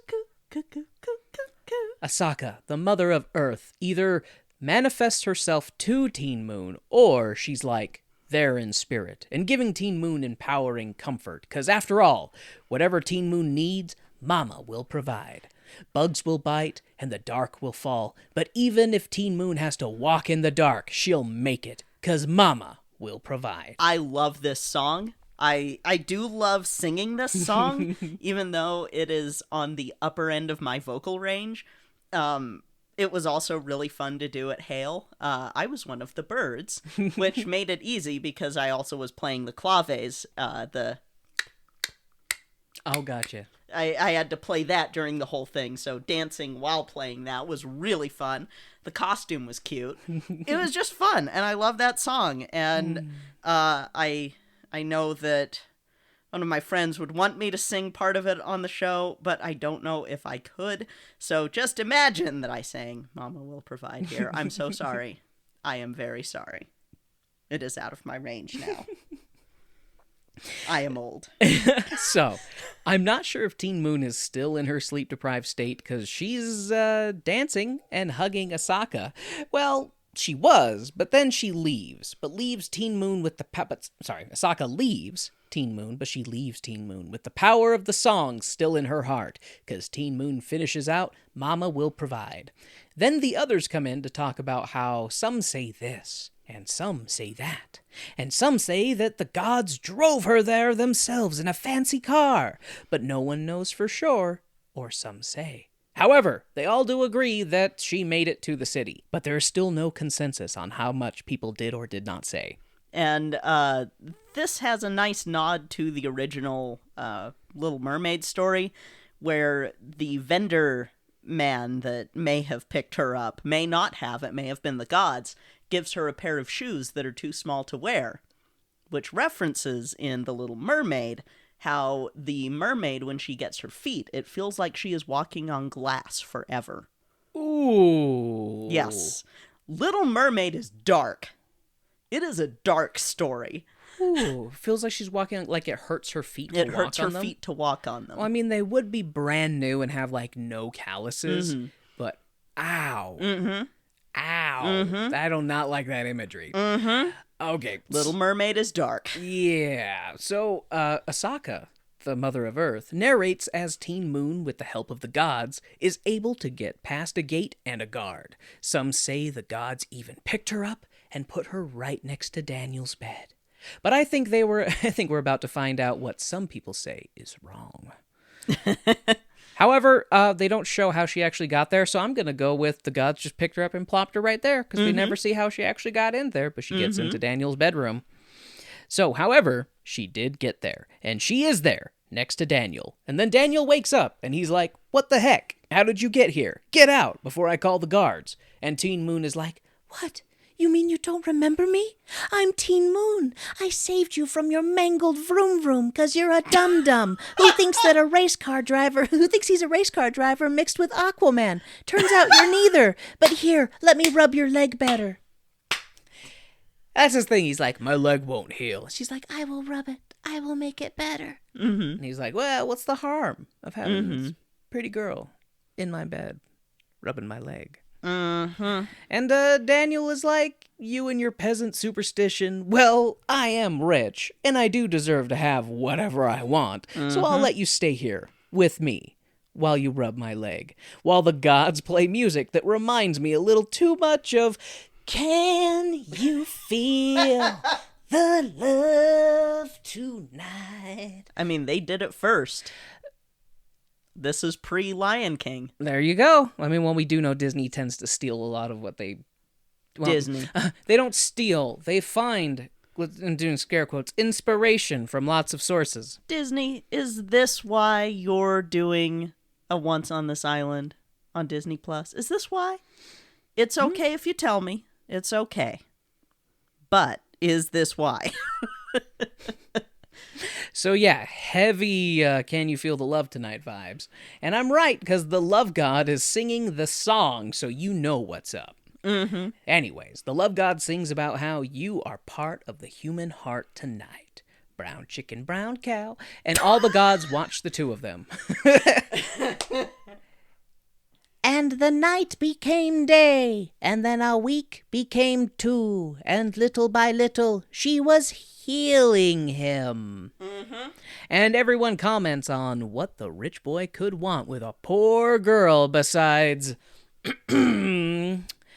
[SPEAKER 2] Asaka, the mother of Earth, either manifests herself to Teen Moon, or she's like, there in spirit, and giving Teen Moon empowering comfort, because after all, whatever Teen Moon needs, Mama will provide. Bugs will bite, and the dark will fall, but even if Teen Moon has to walk in the dark, she'll make it, because Mama will provide.
[SPEAKER 1] I love this song. I do love singing this song, even though it is on the upper end of my vocal range. It was also really fun to do at Hale. I was one of the birds, which made it easy because I also was playing the claves,
[SPEAKER 2] Oh, gotcha.
[SPEAKER 1] I had to play that during the whole thing, so dancing while playing that was really fun. The costume was cute. It was just fun, and I love that song. And I know that one of my friends would want me to sing part of it on the show, but I don't know if I could. So just imagine that I sang Mama Will Provide here. I'm so sorry. I am very sorry. It is out of my range now. I am old.
[SPEAKER 2] So, I'm not sure if Teen Moon is still in her sleep-deprived state because she's dancing and hugging Asaka. Well, she was, but then she leaves. But leaves Teen Moon with the... Asaka leaves Teen Moon, but she leaves Teen Moon with the power of the song still in her heart. Because Teen Moon finishes out, Mama will provide. Then the others come in to talk about how some say this, and some say that. And some say that the gods drove her there themselves in a fancy car, but no one knows for sure, or some say. However, they all do agree that she made it to the city, but there is still no consensus on how much people did or did not say.
[SPEAKER 1] And this has a nice nod to the original Little Mermaid story, where the vendor man that may have picked her up, may not have, it may have been the gods, gives her a pair of shoes that are too small to wear, which references in The Little Mermaid how the mermaid, when she gets her feet, it feels like she is walking on glass forever.
[SPEAKER 2] Ooh.
[SPEAKER 1] Yes. Little Mermaid is dark. It is a dark story.
[SPEAKER 2] Ooh. Feels like she's walking, like it hurts her feet to walk on them.
[SPEAKER 1] It hurts her feet to walk on them.
[SPEAKER 2] Well, I mean, they would be brand new and have, like, no calluses, but ow.
[SPEAKER 1] Mm-hmm.
[SPEAKER 2] Ow.
[SPEAKER 1] Mm-hmm.
[SPEAKER 2] I do not like that imagery.
[SPEAKER 1] Mm-hmm.
[SPEAKER 2] Okay.
[SPEAKER 1] Little Mermaid is dark.
[SPEAKER 2] Yeah. So, Asaka, the Mother of Earth, narrates as Teen Moon, with the help of the gods, is able to get past a gate and a guard. Some say the gods even picked her up and put her right next to Daniel's bed. But I think we're about to find out what some people say is wrong. However, they don't show how she actually got there, so I'm going to go with the gods just picked her up and plopped her right there, because we never see how she actually got in there, but she gets into Daniel's bedroom. So, however, she did get there, and she is there, next to Daniel. And then Daniel wakes up, and he's like, what the heck? How did you get here? Get out before I call the guards. And Teen Moon is like,
[SPEAKER 5] What? You mean you don't remember me? I'm Teen Moon. I saved you from your mangled vroom vroom because you're a dum-dum who thinks he's a race car driver mixed with Aquaman. Turns out you're neither. But here, let me rub your leg better.
[SPEAKER 2] that's his thing. He's like, my leg won't heal.
[SPEAKER 5] She's like, I will rub it. I will make it better.
[SPEAKER 2] And he's like, well, what's the harm of having this pretty girl in my bed, rubbing my leg? And Daniel is like, you and your peasant superstition, well, I am rich, and I do deserve to have whatever I want, so I'll let you stay here with me while you rub my leg, while the gods play music that reminds me a little too much of Can You Feel the Love Tonight?
[SPEAKER 1] I mean, they did it first. This is pre-Lion King.
[SPEAKER 2] There you go. I mean, well, we do know Disney tends to steal a lot of what they... Well,
[SPEAKER 1] Disney.
[SPEAKER 2] They don't steal. They find, I'm doing scare quotes, inspiration from lots of sources.
[SPEAKER 1] Disney, is this why you're doing a Once on This Island on Disney Plus? Is this why? It's okay if you tell me. It's okay. But is this why?
[SPEAKER 2] So yeah, heavy Can You Feel the Love Tonight vibes. And I'm right, because the love god is singing the song, so you know what's up. Anyways, the love god sings about how you are part of the human heart tonight. Brown chicken, brown cow. And all the gods watch the two of them.
[SPEAKER 5] And the night became day, and then a week became two, and little by little she was healing him.
[SPEAKER 2] And everyone comments on what the rich boy could want with a poor girl besides...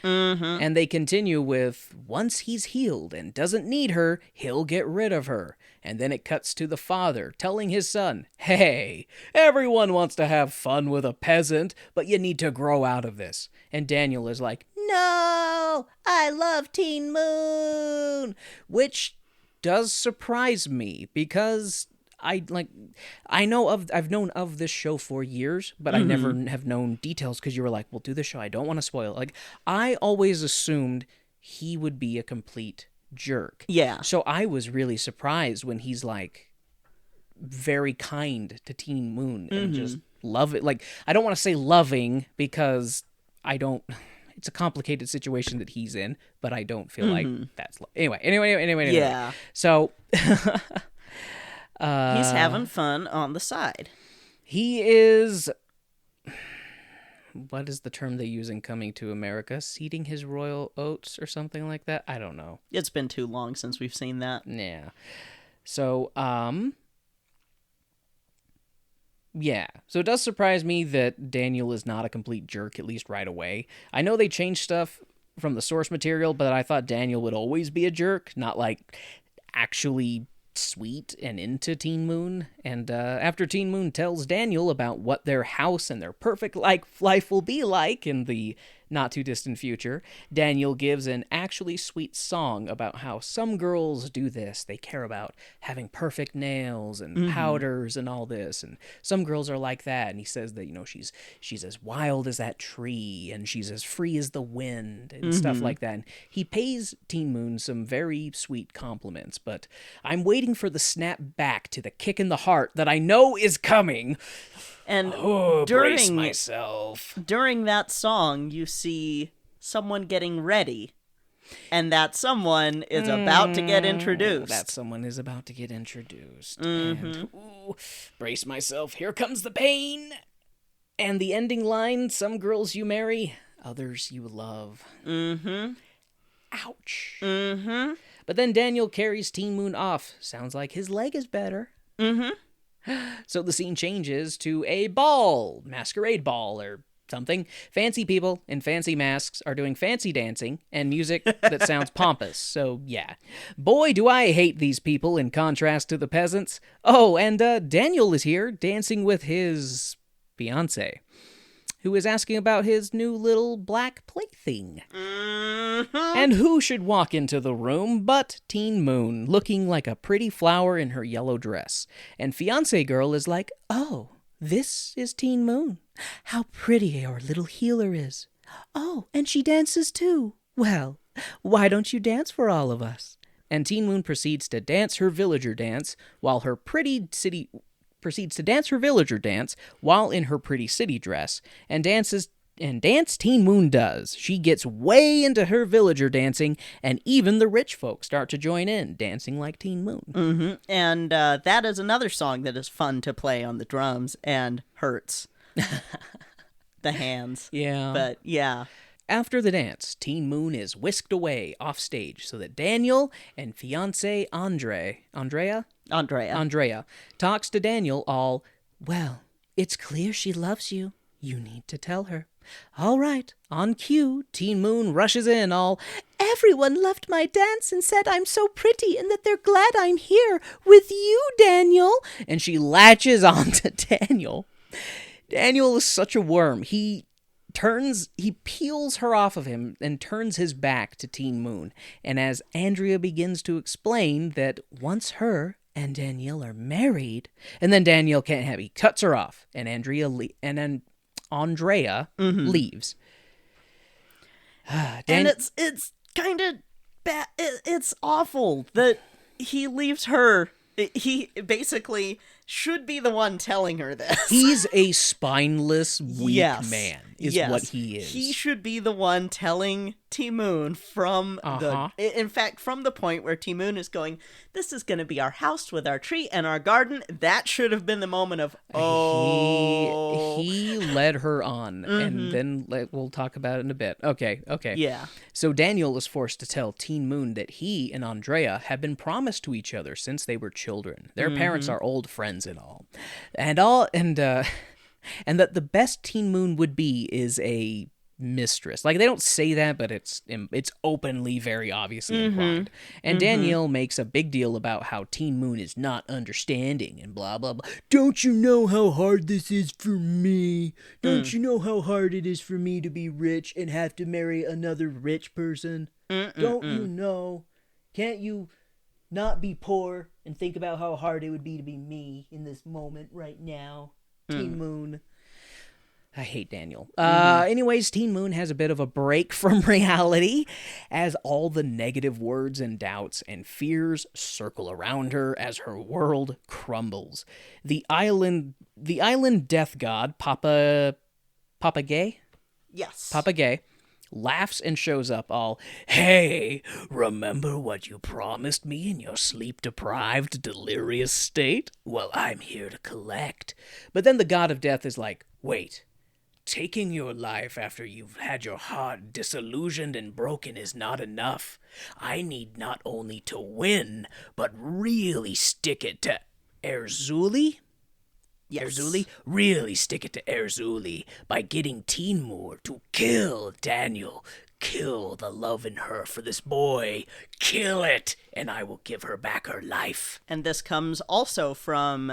[SPEAKER 2] And they continue with, once he's healed and doesn't need her, he'll get rid of her. And then it cuts to the father telling his son, hey, everyone wants to have fun with a peasant, but you need to grow out of this. And Daniel is like,
[SPEAKER 5] No, I love Teen Moon.
[SPEAKER 2] which does surprise me because I've known of this show for years, but I never have known details because you were like, well, do the show. I don't want to spoil it. Like, I always assumed he would be a complete jerk.
[SPEAKER 1] Yeah.
[SPEAKER 2] So I was really surprised when he's like very kind to Teen Moon and just love it. Like, I don't want to say loving because it's a complicated situation that he's in, but I don't feel like that's anyway.
[SPEAKER 1] Yeah.
[SPEAKER 2] So
[SPEAKER 1] He's having fun on the side.
[SPEAKER 2] he is, what is the term they use in Coming to America? Seeding his royal oats or something like that? I don't know.
[SPEAKER 1] It's been too long since we've seen that.
[SPEAKER 2] Yeah. So, yeah. So it does surprise me that Daniel is not a complete jerk, at least right away. I know they changed stuff from the source material, but I thought Daniel would always be a jerk, not like actually sweet and into Teen Moon. And after Teen Moon tells Daniel about what their house and their perfect life will be like in the not too distant future, Daniel gives an actually sweet song about how some girls do this. They care about having perfect nails and powders and all this, and some girls are like that. And he says that, you know, she's as wild as that tree and she's as free as the wind and stuff like that. And he pays Teen Moon some very sweet compliments, but I'm waiting for the snap back to the kick in the heart that I know is coming.
[SPEAKER 1] And
[SPEAKER 2] Brace myself.
[SPEAKER 1] during that song, you see someone getting ready. And that someone is about to get introduced.
[SPEAKER 2] That someone is about to get introduced. And, brace myself, here comes the pain. And the ending line, some girls you marry, others you love. Ouch. But then Daniel carries Teen Moon off. Sounds like his leg is better. So the scene changes to a ball, masquerade ball or something. Fancy people in fancy masks are doing fancy dancing and music that sounds pompous. So yeah. Boy, do I hate these people in contrast to the peasants. Oh, and Daniel is here dancing with his fiancé, who is asking about his new little black plaything. And who should walk into the room but Teen Moon, looking like a pretty flower in her yellow dress. And fiancé girl is like, oh, this is Teen Moon. How pretty our little healer is. Oh, and she dances too. Well, why don't you dance for all of us? And Teen Moon proceeds to dance her villager dance while her pretty city... proceeds to dance her villager dance while in her pretty city dress, and dances and dance, Teen Moon does. She gets way into her villager dancing, and even the rich folk start to join in, dancing like Teen Moon.
[SPEAKER 1] Mm-hmm. And that is another song that is fun to play on the drums and hurts the hands.
[SPEAKER 2] Yeah.
[SPEAKER 1] But yeah.
[SPEAKER 2] After the dance, Teen Moon is whisked away off stage so that Daniel and fiancé Andrea talks to Daniel all, well, it's clear she loves you. You need to tell her. All right, on cue, Teen Moon rushes in all,
[SPEAKER 5] Everyone loved my dance and said I'm so pretty and that they're glad I'm here with you, Daniel.
[SPEAKER 2] and she latches on to Daniel. Daniel is such a worm. He peels her off of him and turns his back to Teen Moon. And as Andrea begins to explain that once her and Danielle are married, and then Danielle can't have, he cuts her off, and Andrea leaves.
[SPEAKER 1] And it's kind of bad. It's awful that he leaves her. He basically should be the one telling her this.
[SPEAKER 2] He's a spineless, weak
[SPEAKER 1] Yes.
[SPEAKER 2] man, is
[SPEAKER 1] Yes.
[SPEAKER 2] what he is.
[SPEAKER 1] He should be the one telling Ti-Moon from in fact, from the point where Ti-Moon is going, this is going to be our house with our tree and our garden. That should have been the moment of,
[SPEAKER 2] He led her on, and then we'll talk about it in a bit. Okay.
[SPEAKER 1] Yeah.
[SPEAKER 2] So Daniel is forced to tell Teen Moon that he and Andrea have been promised to each other since they were children. Their parents are old friends and all. And that the best Teen Moon would be is a mistress. Like, they don't say that, but it's openly, very obviously implied. And Danielle makes a big deal about how Teen Moon is not understanding and blah, blah, blah. Don't you know how hard this is for me? Don't you know how hard it is for me to be rich and have to marry another rich person? Don't you know? Can't you not be poor and think about how hard it would be to be me in this moment right now? Teen Moon. I hate Daniel. Anyways, Teen Moon has a bit of a break from reality as all the negative words and doubts and fears circle around her as her world crumbles. The island death god, Papa Gay?
[SPEAKER 1] Yes.
[SPEAKER 2] Papa Gay laughs and shows up all, hey, remember what you promised me in your sleep-deprived, delirious state? Well, I'm here to collect. But then the god of death is like, wait, taking your life after you've had your heart disillusioned and broken is not enough. I need not only to win, but really stick it to Erzuli?
[SPEAKER 1] Yes.
[SPEAKER 2] Erzuli? Really stick it to Erzuli by getting Teen Moon to kill Daniel. Kill the love in her for this boy. Kill it, and I will give her back her life.
[SPEAKER 1] And this comes also from,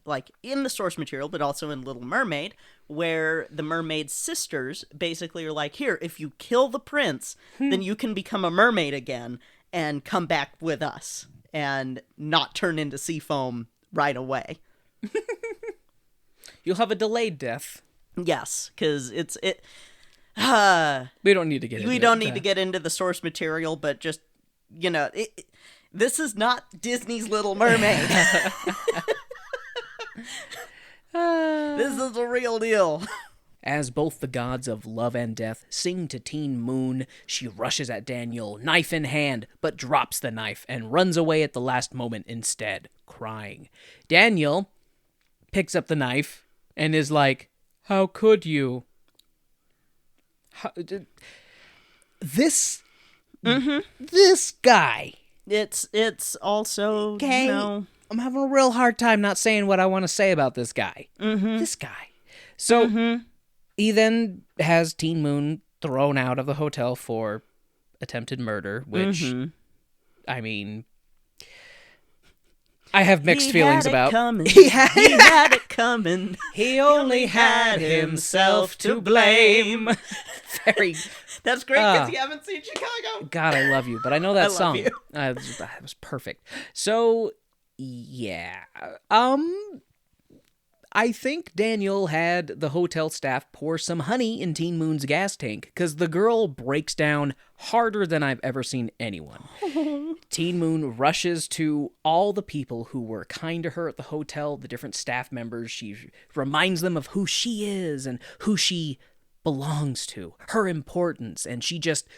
[SPEAKER 1] like, in the source material, but also in Little Mermaid, where the mermaid sisters basically are like, here, if you kill the prince, then you can become a mermaid again and come back with us and not turn into sea foam right away.
[SPEAKER 2] You'll have a delayed death.
[SPEAKER 1] Yes, because
[SPEAKER 2] We don't need to get into
[SPEAKER 1] we don't need to get into the source material, but just, you know, this is not Disney's Little Mermaid. This is the real deal.
[SPEAKER 2] As both the gods of love and death sing to Teen Moon, she rushes at Daniel, knife in hand, but drops the knife and runs away at the last moment instead, crying. Daniel picks up the knife and is like, how could you? This guy.
[SPEAKER 1] It's also,
[SPEAKER 2] Okay.
[SPEAKER 1] you know,
[SPEAKER 2] I'm having a real hard time not saying what I want to say about this guy. This guy. So he then has Teen Moon thrown out of the hotel for attempted murder, which, I mean, I have mixed feelings about.
[SPEAKER 1] He had it coming.
[SPEAKER 2] He only had himself to blame. Very.
[SPEAKER 1] That's great because you haven't seen Chicago.
[SPEAKER 2] God, I love you, but I know that
[SPEAKER 1] I love
[SPEAKER 2] song.
[SPEAKER 1] you.
[SPEAKER 2] That was perfect. So, yeah. I think Daniel had the hotel staff pour some honey in Teen Moon's gas tank because the girl breaks down harder than I've ever seen anyone. Teen Moon rushes to all the people who were kind to her at the hotel, the different staff members. She reminds them of who she is and who she belongs to, her importance, and she just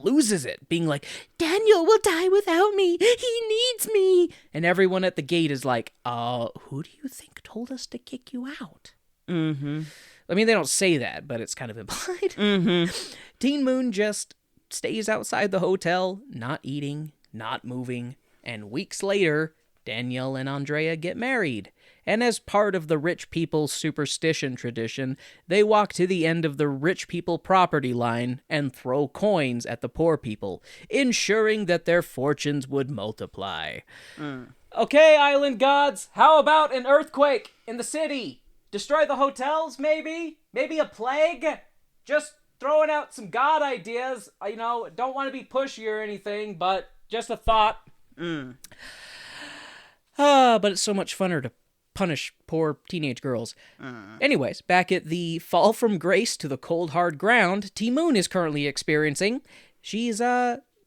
[SPEAKER 2] loses it, being like, Daniel will die without me. He needs me. And everyone at the gate is like, who do you think told us to kick you out?
[SPEAKER 1] Mm-hmm.
[SPEAKER 2] I mean, they don't say that, but it's kind of implied.
[SPEAKER 1] Mm-hmm.
[SPEAKER 2] Teen Moon just stays outside the hotel, not eating, not moving, and weeks later, Danielle and Andrea get married. And as part of the rich people's superstition tradition, they walk to the end of the rich people property line and throw coins at the poor people, ensuring that their fortunes would multiply. Okay, island gods, how about an earthquake in the city? Destroy the hotels, maybe? Maybe a plague? Just throwing out some god ideas. Don't want to be pushy or anything, but just a thought. But it's so much funner to punish poor teenage girls. Anyways, back at the fall from grace to the cold, hard ground Teen Moon is currently experiencing, she's,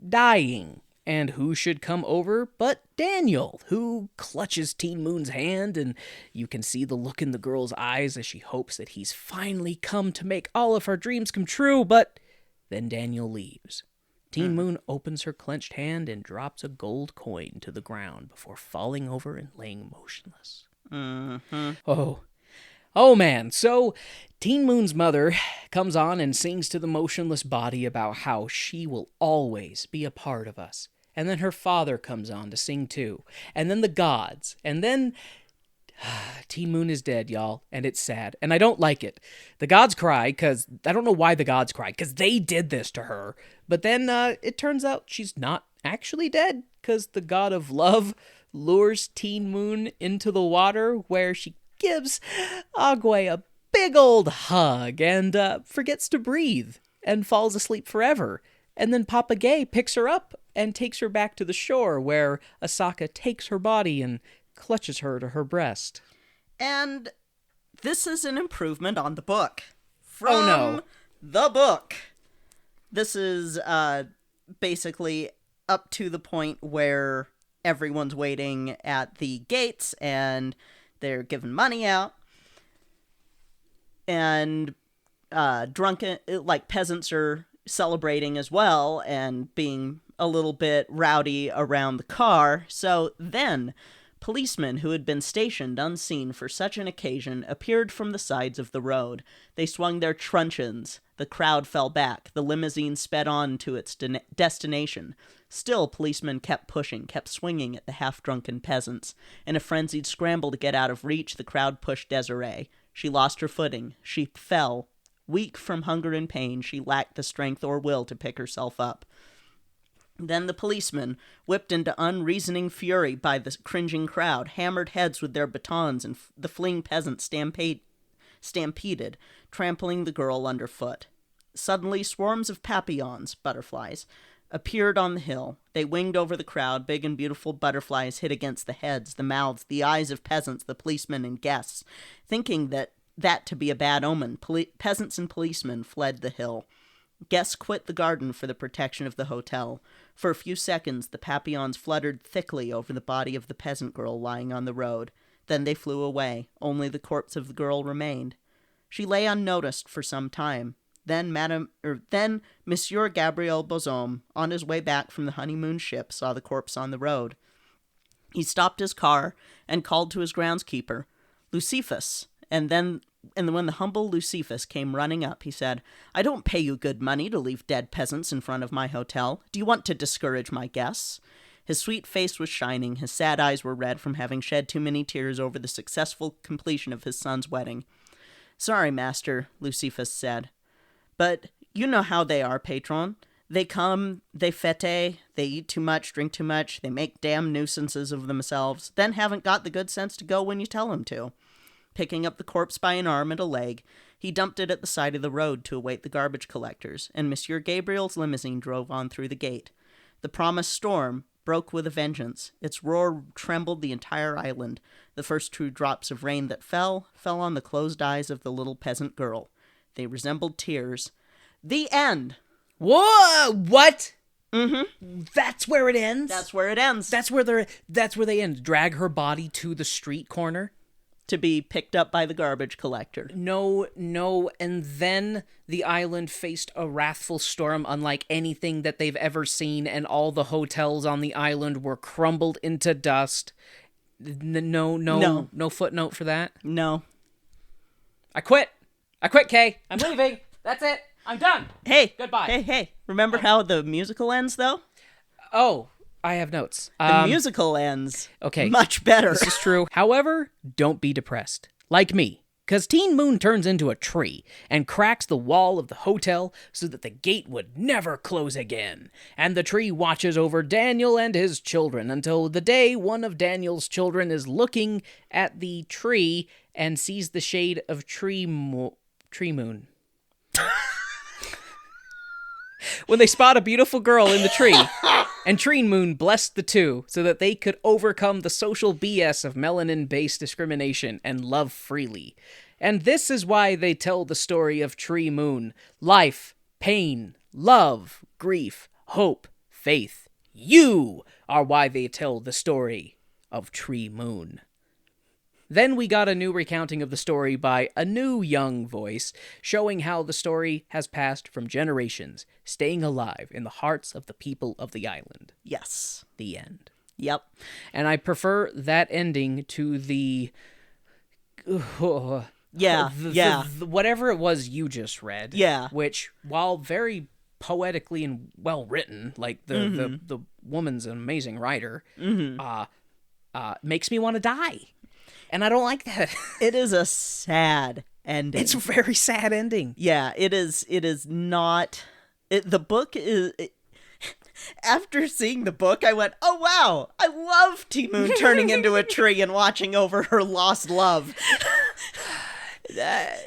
[SPEAKER 2] dying. And who should come over but Daniel, who clutches Teen Moon's hand, and you can see the look in the girl's eyes as she hopes that he's finally come to make all of her dreams come true, but then Daniel leaves. Teen Moon opens her clenched hand and drops a gold coin to the ground before falling over and laying motionless. Oh man, so Teen Moon's mother comes on and sings to the motionless body about how she will always be a part of us. And then her father comes on to sing too. And then the gods. And then Teen Moon is dead, y'all. And it's sad. And I don't like it. The gods cry because I don't know why the gods cry, because they did this to her. But then it turns out she's not actually dead, because the god of love lures Teen Moon into the water, where she gives Agwe a big old hug and forgets to breathe and falls asleep forever. And then Papa Gay picks her up and takes her back to the shore, where Asaka takes her body and clutches her to her breast.
[SPEAKER 1] And this is an improvement on the book. From the book. This is basically up to the point where everyone's waiting at the gates and they're giving money out. And drunken, like, peasants are celebrating as well and being a little bit rowdy around the car. So then, policemen who had been stationed unseen for such an occasion appeared from the sides of the road. They swung their truncheons. The crowd fell back. The limousine sped on to its destination. Still, policemen kept pushing, kept swinging at the half-drunken peasants. In a frenzied scramble to get out of reach, the crowd pushed Desiree. She lost her footing. She fell. Weak from hunger and pain, she lacked the strength or will to pick herself up. Then the policemen, whipped into unreasoning fury by the cringing crowd, hammered heads with their batons, and the fleeing peasants stampeded, trampling the girl underfoot. Suddenly, swarms of papillons, butterflies, appeared on the hill. They winged over the crowd. Big and beautiful butterflies hit against the heads, the mouths, the eyes of peasants, the policemen, and guests. Thinking that to be a bad omen, peasants and policemen fled the hill. Guests quit the garden for the protection of the hotel. For a few seconds, the papillons fluttered thickly over the body of the peasant girl lying on the road. Then they flew away. Only the corpse of the girl remained. She lay unnoticed for some time. Then Monsieur Gabriel Bozome, on his way back from the honeymoon ship, saw the corpse on the road. He stopped his car and called to his groundskeeper, Luciphus, and when the humble Luciphus came running up, he said, "I don't pay you good money to leave dead peasants in front of my hotel. Do you want to discourage my guests?" His sweet face was shining. His sad eyes were red from having shed too many tears over the successful completion of his son's wedding. "Sorry, master," Luciphus said. "But you know how they are, patron. They come, they fete, they eat too much, drink too much, they make damn nuisances of themselves, then haven't got the good sense to go when you tell them to." Picking up the corpse by an arm and a leg, he dumped it at the side of the road to await the garbage collectors, and Monsieur Gabriel's limousine drove on through the gate. The promised storm broke with a vengeance. Its roar trembled the entire island. The first true drops of rain that fell on the closed eyes of the little peasant girl. They resembled tears. The end!
[SPEAKER 2] Whoa! What?
[SPEAKER 1] Mm-hmm.
[SPEAKER 2] That's where it ends?
[SPEAKER 1] That's where it ends.
[SPEAKER 2] That's where they end. Drag her body to the street corner?
[SPEAKER 1] to be picked up by the garbage collector.
[SPEAKER 2] No, and then the island faced a wrathful storm unlike anything that they've ever seen, and all the hotels on the island were crumbled into dust. No footnote for that?
[SPEAKER 1] No.
[SPEAKER 2] I quit, Kay. I'm leaving. That's it. I'm done.
[SPEAKER 1] Hey.
[SPEAKER 2] Goodbye.
[SPEAKER 1] Hey. Remember how the musical ends, though?
[SPEAKER 2] Oh, I have notes.
[SPEAKER 1] The musical ends
[SPEAKER 2] okay.
[SPEAKER 1] much better.
[SPEAKER 2] This is true. However, don't be depressed. Like me. Because Teen Moon turns into a tree and cracks the wall of the hotel so that the gate would never close again. And the tree watches over Daniel and his children until the day one of Daniel's children is looking at the tree and sees the shade of Tree Moon. When they spot a beautiful girl in the tree, and Tree Moon blessed the two so that they could overcome the social BS of melanin-based discrimination and love freely. And this is why they tell the story of Tree Moon. Life, pain, love, grief, hope, faith. You are why they tell the story of Tree Moon. Then we got a new recounting of the story by a new young voice, showing how the story has passed from generations, staying alive in the hearts of the people of the island.
[SPEAKER 1] Yes.
[SPEAKER 2] The end.
[SPEAKER 1] Yep.
[SPEAKER 2] And I prefer that ending to the...
[SPEAKER 1] Yeah.
[SPEAKER 2] Whatever it was you just read.
[SPEAKER 1] Yeah.
[SPEAKER 2] Which, while very poetically and well written, like the woman's an amazing writer, makes me want to die. And I don't like that.
[SPEAKER 1] It is a sad ending.
[SPEAKER 2] It's a very sad ending.
[SPEAKER 1] Yeah, it is. It is not. The book is. After seeing the book, I went, "Oh wow, I love T Moon turning into a tree and watching over her lost love,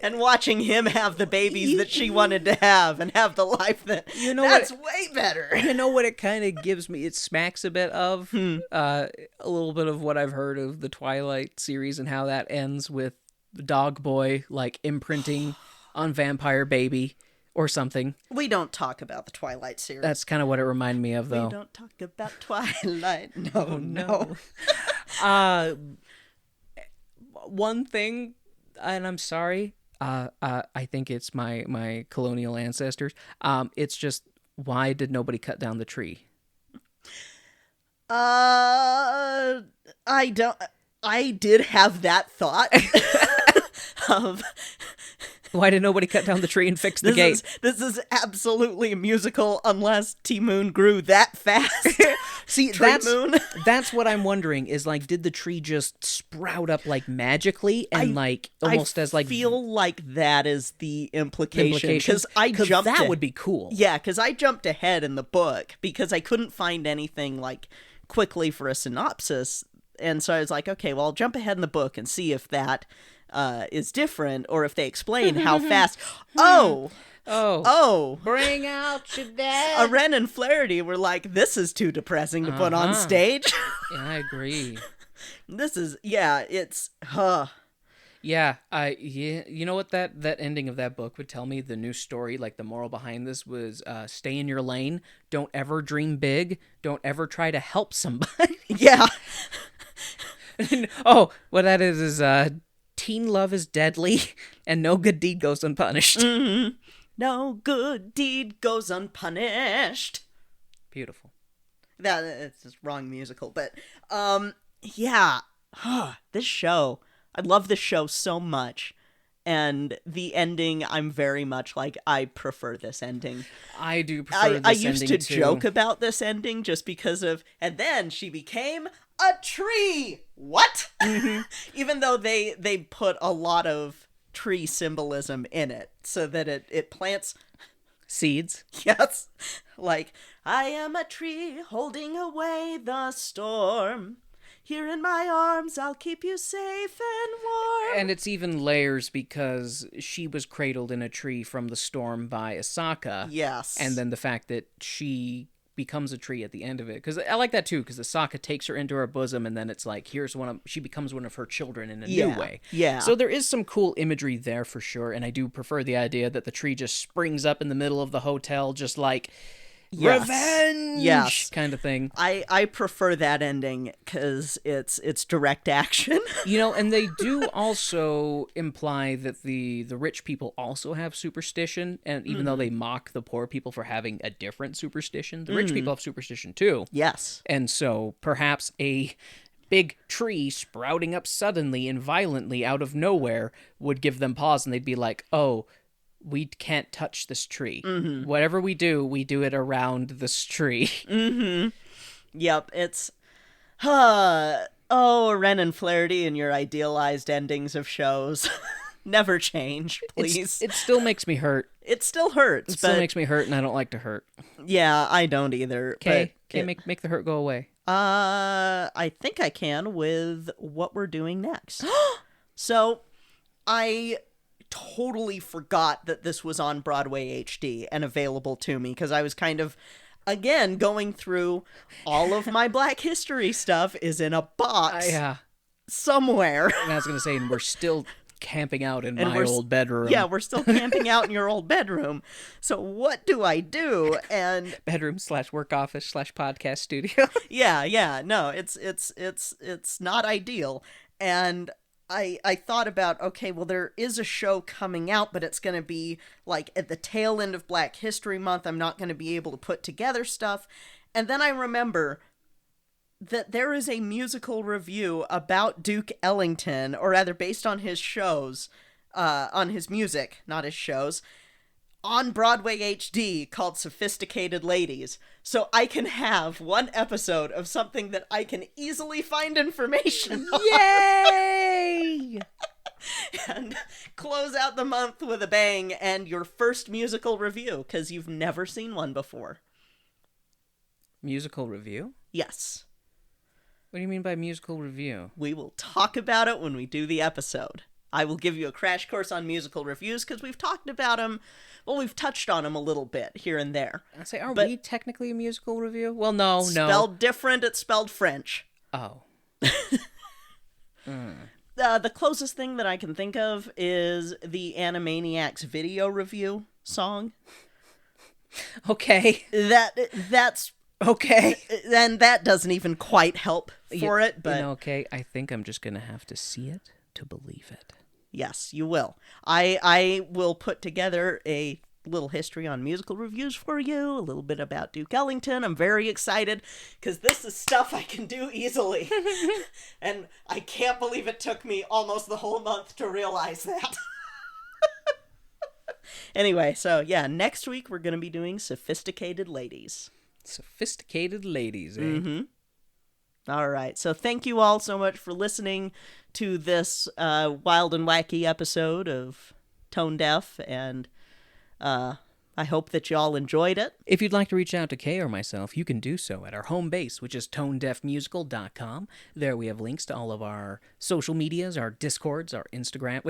[SPEAKER 1] and watching him have the babies that she wanted to have and have the life that that's way better."
[SPEAKER 2] You know what it kind of gives me? It smacks a bit of a little bit of what I've heard of the Twilight series and how that ends with Dog Boy like imprinting on Vampire Baby or something.
[SPEAKER 1] We don't talk about the Twilight series.
[SPEAKER 2] That's kind of what it reminded me of, though.
[SPEAKER 1] We don't talk about Twilight. No.
[SPEAKER 2] One thing, and I'm sorry, I think it's my colonial ancestors. It's just, why did nobody cut down the tree?
[SPEAKER 1] I did have that thought of...
[SPEAKER 2] Why did nobody cut down the tree and fix the gate?
[SPEAKER 1] This is absolutely a musical unless T Moon grew that fast.
[SPEAKER 2] See,
[SPEAKER 1] Moon.
[SPEAKER 2] That's what I'm wondering is like, did the tree just sprout up like magically and
[SPEAKER 1] I feel like that is the implication because that
[SPEAKER 2] would be cool.
[SPEAKER 1] Yeah, because I jumped ahead in the book because I couldn't find anything like quickly for a synopsis, and so I was like, okay, well, I'll jump ahead in the book and see if that is different, or if they explain how fast. Oh,
[SPEAKER 2] bring out your dad.
[SPEAKER 1] Aren and Flaherty were like, this is too depressing to put on stage.
[SPEAKER 2] Yeah, I agree.
[SPEAKER 1] It's
[SPEAKER 2] Yeah, you know what that ending of that book would tell me? The new story, like the moral behind this was stay in your lane, don't ever dream big, don't ever try to help somebody.
[SPEAKER 1] Yeah.
[SPEAKER 2] Oh, what that is teen love is deadly, and no good deed goes unpunished.
[SPEAKER 1] Mm-hmm. No good deed goes unpunished.
[SPEAKER 2] Beautiful.
[SPEAKER 1] It's just wrong musical, but yeah. This show, I love this show so much, and the ending, I'm very much like, I prefer this ending.
[SPEAKER 2] I do prefer this ending
[SPEAKER 1] I used to
[SPEAKER 2] too.
[SPEAKER 1] joke about this ending just because of, and then she became a tree. What? Mm-hmm. Even though they put a lot of tree symbolism in it so that it plants
[SPEAKER 2] seeds.
[SPEAKER 1] Yes. Like, I am a tree holding away the storm. Here in my arms, I'll keep you safe and warm.
[SPEAKER 2] And it's even layers because she was cradled in a tree from the storm by Asaka.
[SPEAKER 1] Yes.
[SPEAKER 2] And then the fact that she becomes a tree at the end of it. Because I like that too, because Asaka takes her into her bosom and then it's like, she becomes one of her children in a new way.
[SPEAKER 1] Yeah.
[SPEAKER 2] So there is some cool imagery there for sure. And I do prefer the idea that the tree just springs up in the middle of the hotel, just like
[SPEAKER 1] Yes.
[SPEAKER 2] revenge,
[SPEAKER 1] Yes.
[SPEAKER 2] kind of thing.
[SPEAKER 1] I prefer that ending because it's direct action.
[SPEAKER 2] And they do also imply that the rich people also have superstition, and even though they mock the poor people for having a different superstition, the rich people have superstition too.
[SPEAKER 1] Yes.
[SPEAKER 2] And so perhaps a big tree sprouting up suddenly and violently out of nowhere would give them pause, and they'd be like, oh, we can't touch this tree. Whatever we do it around this tree.
[SPEAKER 1] Yep, it's... oh, Ren and Flaherty and your idealized endings of shows. Never change, please.
[SPEAKER 2] It still makes me hurt.
[SPEAKER 1] It still hurts,
[SPEAKER 2] It still
[SPEAKER 1] but...
[SPEAKER 2] makes me hurt, and I don't like to hurt.
[SPEAKER 1] Yeah, I don't either.
[SPEAKER 2] Okay,
[SPEAKER 1] but
[SPEAKER 2] make the hurt go away.
[SPEAKER 1] I think I can with what we're doing next. So, I totally forgot that this was on Broadway HD and available to me because I was kind of, again, going through all of my Black History stuff is in a box somewhere.
[SPEAKER 2] And I was going to say, and we're still camping out in
[SPEAKER 1] And
[SPEAKER 2] my old bedroom.
[SPEAKER 1] Yeah, we're still camping out in your old bedroom. So what do I do? And
[SPEAKER 2] bedroom/work office/podcast studio.
[SPEAKER 1] yeah. No, it's not ideal. And I thought about, okay, well, there is a show coming out, but it's going to be like at the tail end of Black History Month. I'm not going to be able to put together stuff. And then I remember that there is a musical review about Duke Ellington, or rather based on his shows, on his music, not his shows, on Broadway HD called Sophisticated Ladies. So I can have one episode of something that I can easily find information on.
[SPEAKER 2] Yay!
[SPEAKER 1] And close out the month with a bang and your first musical review, because you've never seen one before.
[SPEAKER 2] Musical review?
[SPEAKER 1] Yes.
[SPEAKER 2] What do you mean by musical review?
[SPEAKER 1] We will talk about it when we do the episode. I will give you a crash course on musical reviews because we've talked about them. Well, we've touched on them a little bit here and there.
[SPEAKER 2] I say, are we technically a musical review? Well, no.
[SPEAKER 1] Spelled different, it's spelled French.
[SPEAKER 2] Oh.
[SPEAKER 1] The closest thing that I can think of is the Animaniacs video review song.
[SPEAKER 2] Okay.
[SPEAKER 1] That's...
[SPEAKER 2] Okay.
[SPEAKER 1] And that doesn't even quite help for it, but...
[SPEAKER 2] okay, I think I'm just going to have to see it to believe it.
[SPEAKER 1] Yes, you will. I will put together a little history on musical reviews for you, a little bit about Duke Ellington. I'm very excited because this is stuff I can do easily. And I can't believe it took me almost the whole month to realize that. Anyway, so yeah, next week we're going to be doing Sophisticated Ladies.
[SPEAKER 2] Sophisticated Ladies, eh?
[SPEAKER 1] Mm-hmm. All right. So thank you all so much for listening to this wild and wacky episode of Tone Deaf, and I hope that you all enjoyed it.
[SPEAKER 2] If you'd like to reach out to Kay or myself, you can do so at our home base, which is tonedeafmusical.com. There we have links to all of our social medias, our Discords, our Instagram...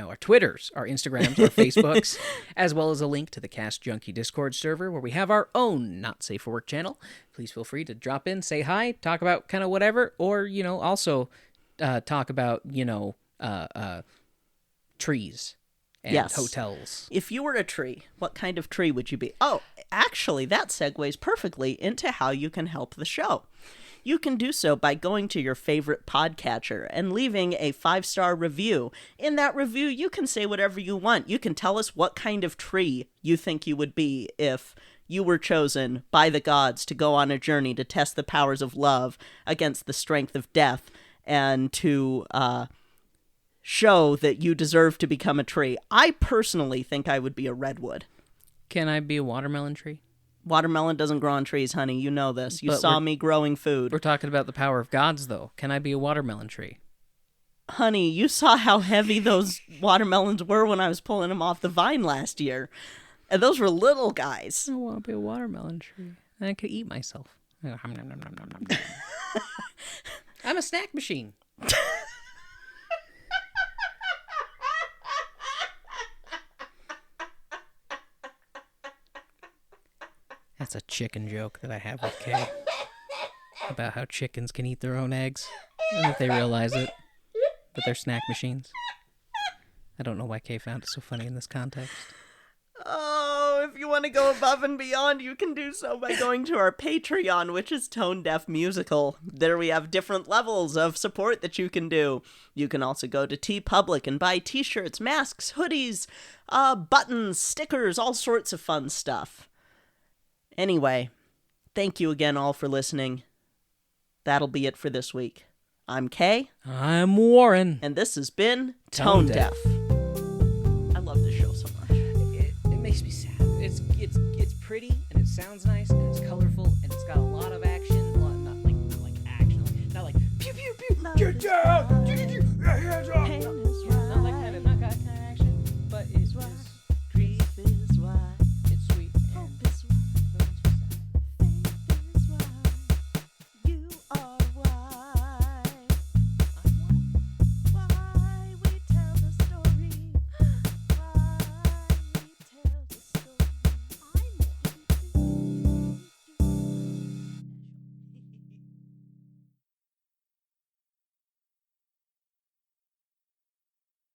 [SPEAKER 2] our Twitters, our Instagrams, our Facebooks, as well as a link to the Cast Junkie Discord server, where we have our own Not Safe for Work channel. Please feel free to drop in, say hi, talk about kind of whatever, or, also talk about, trees. And
[SPEAKER 1] yes.
[SPEAKER 2] hotels.
[SPEAKER 1] If you were a tree, what kind of tree would you be? Oh, actually, that segues perfectly into how you can help the show. You can do so by going to your favorite podcatcher and leaving a 5-star review. In that review, you can say whatever you want. You can tell us what kind of tree you think you would be if you were chosen by the gods to go on a journey to test the powers of love against the strength of death and to show that you deserve to become a tree. I personally think I would be a redwood.
[SPEAKER 2] Can I be a watermelon tree?
[SPEAKER 1] Watermelon doesn't grow on trees, honey. You know this. You saw me growing food.
[SPEAKER 2] We're talking about the power of gods, though. Can I be a watermelon tree?
[SPEAKER 1] Honey, you saw how heavy those watermelons were when I was pulling them off the vine last year. And those were little guys.
[SPEAKER 2] I want to be a watermelon tree. I could eat myself. I'm a snack machine. That's a chicken joke that I have with Kay about how chickens can eat their own eggs and that they realize it, but they're snack machines. I don't know why Kay found it so funny in this context.
[SPEAKER 1] Oh, if you you want to go above and beyond, you can do so by going to our Patreon, which is Tone Deaf Musical. There we have different levels of support that you can do. You can also go to TeePublic and buy t-shirts, masks, hoodies, buttons, stickers, all sorts of fun stuff. Anyway, thank you again all for listening. That'll be it for this week. I'm Kay.
[SPEAKER 2] I'm Warren.
[SPEAKER 1] And this has been Tone Deaf. I love this show so much.
[SPEAKER 2] It makes me sad. It's pretty, and it sounds nice, and it's colorful, and it's got a lot of action. Well, not like action. Not like pew pew pew. Get down! Hands up!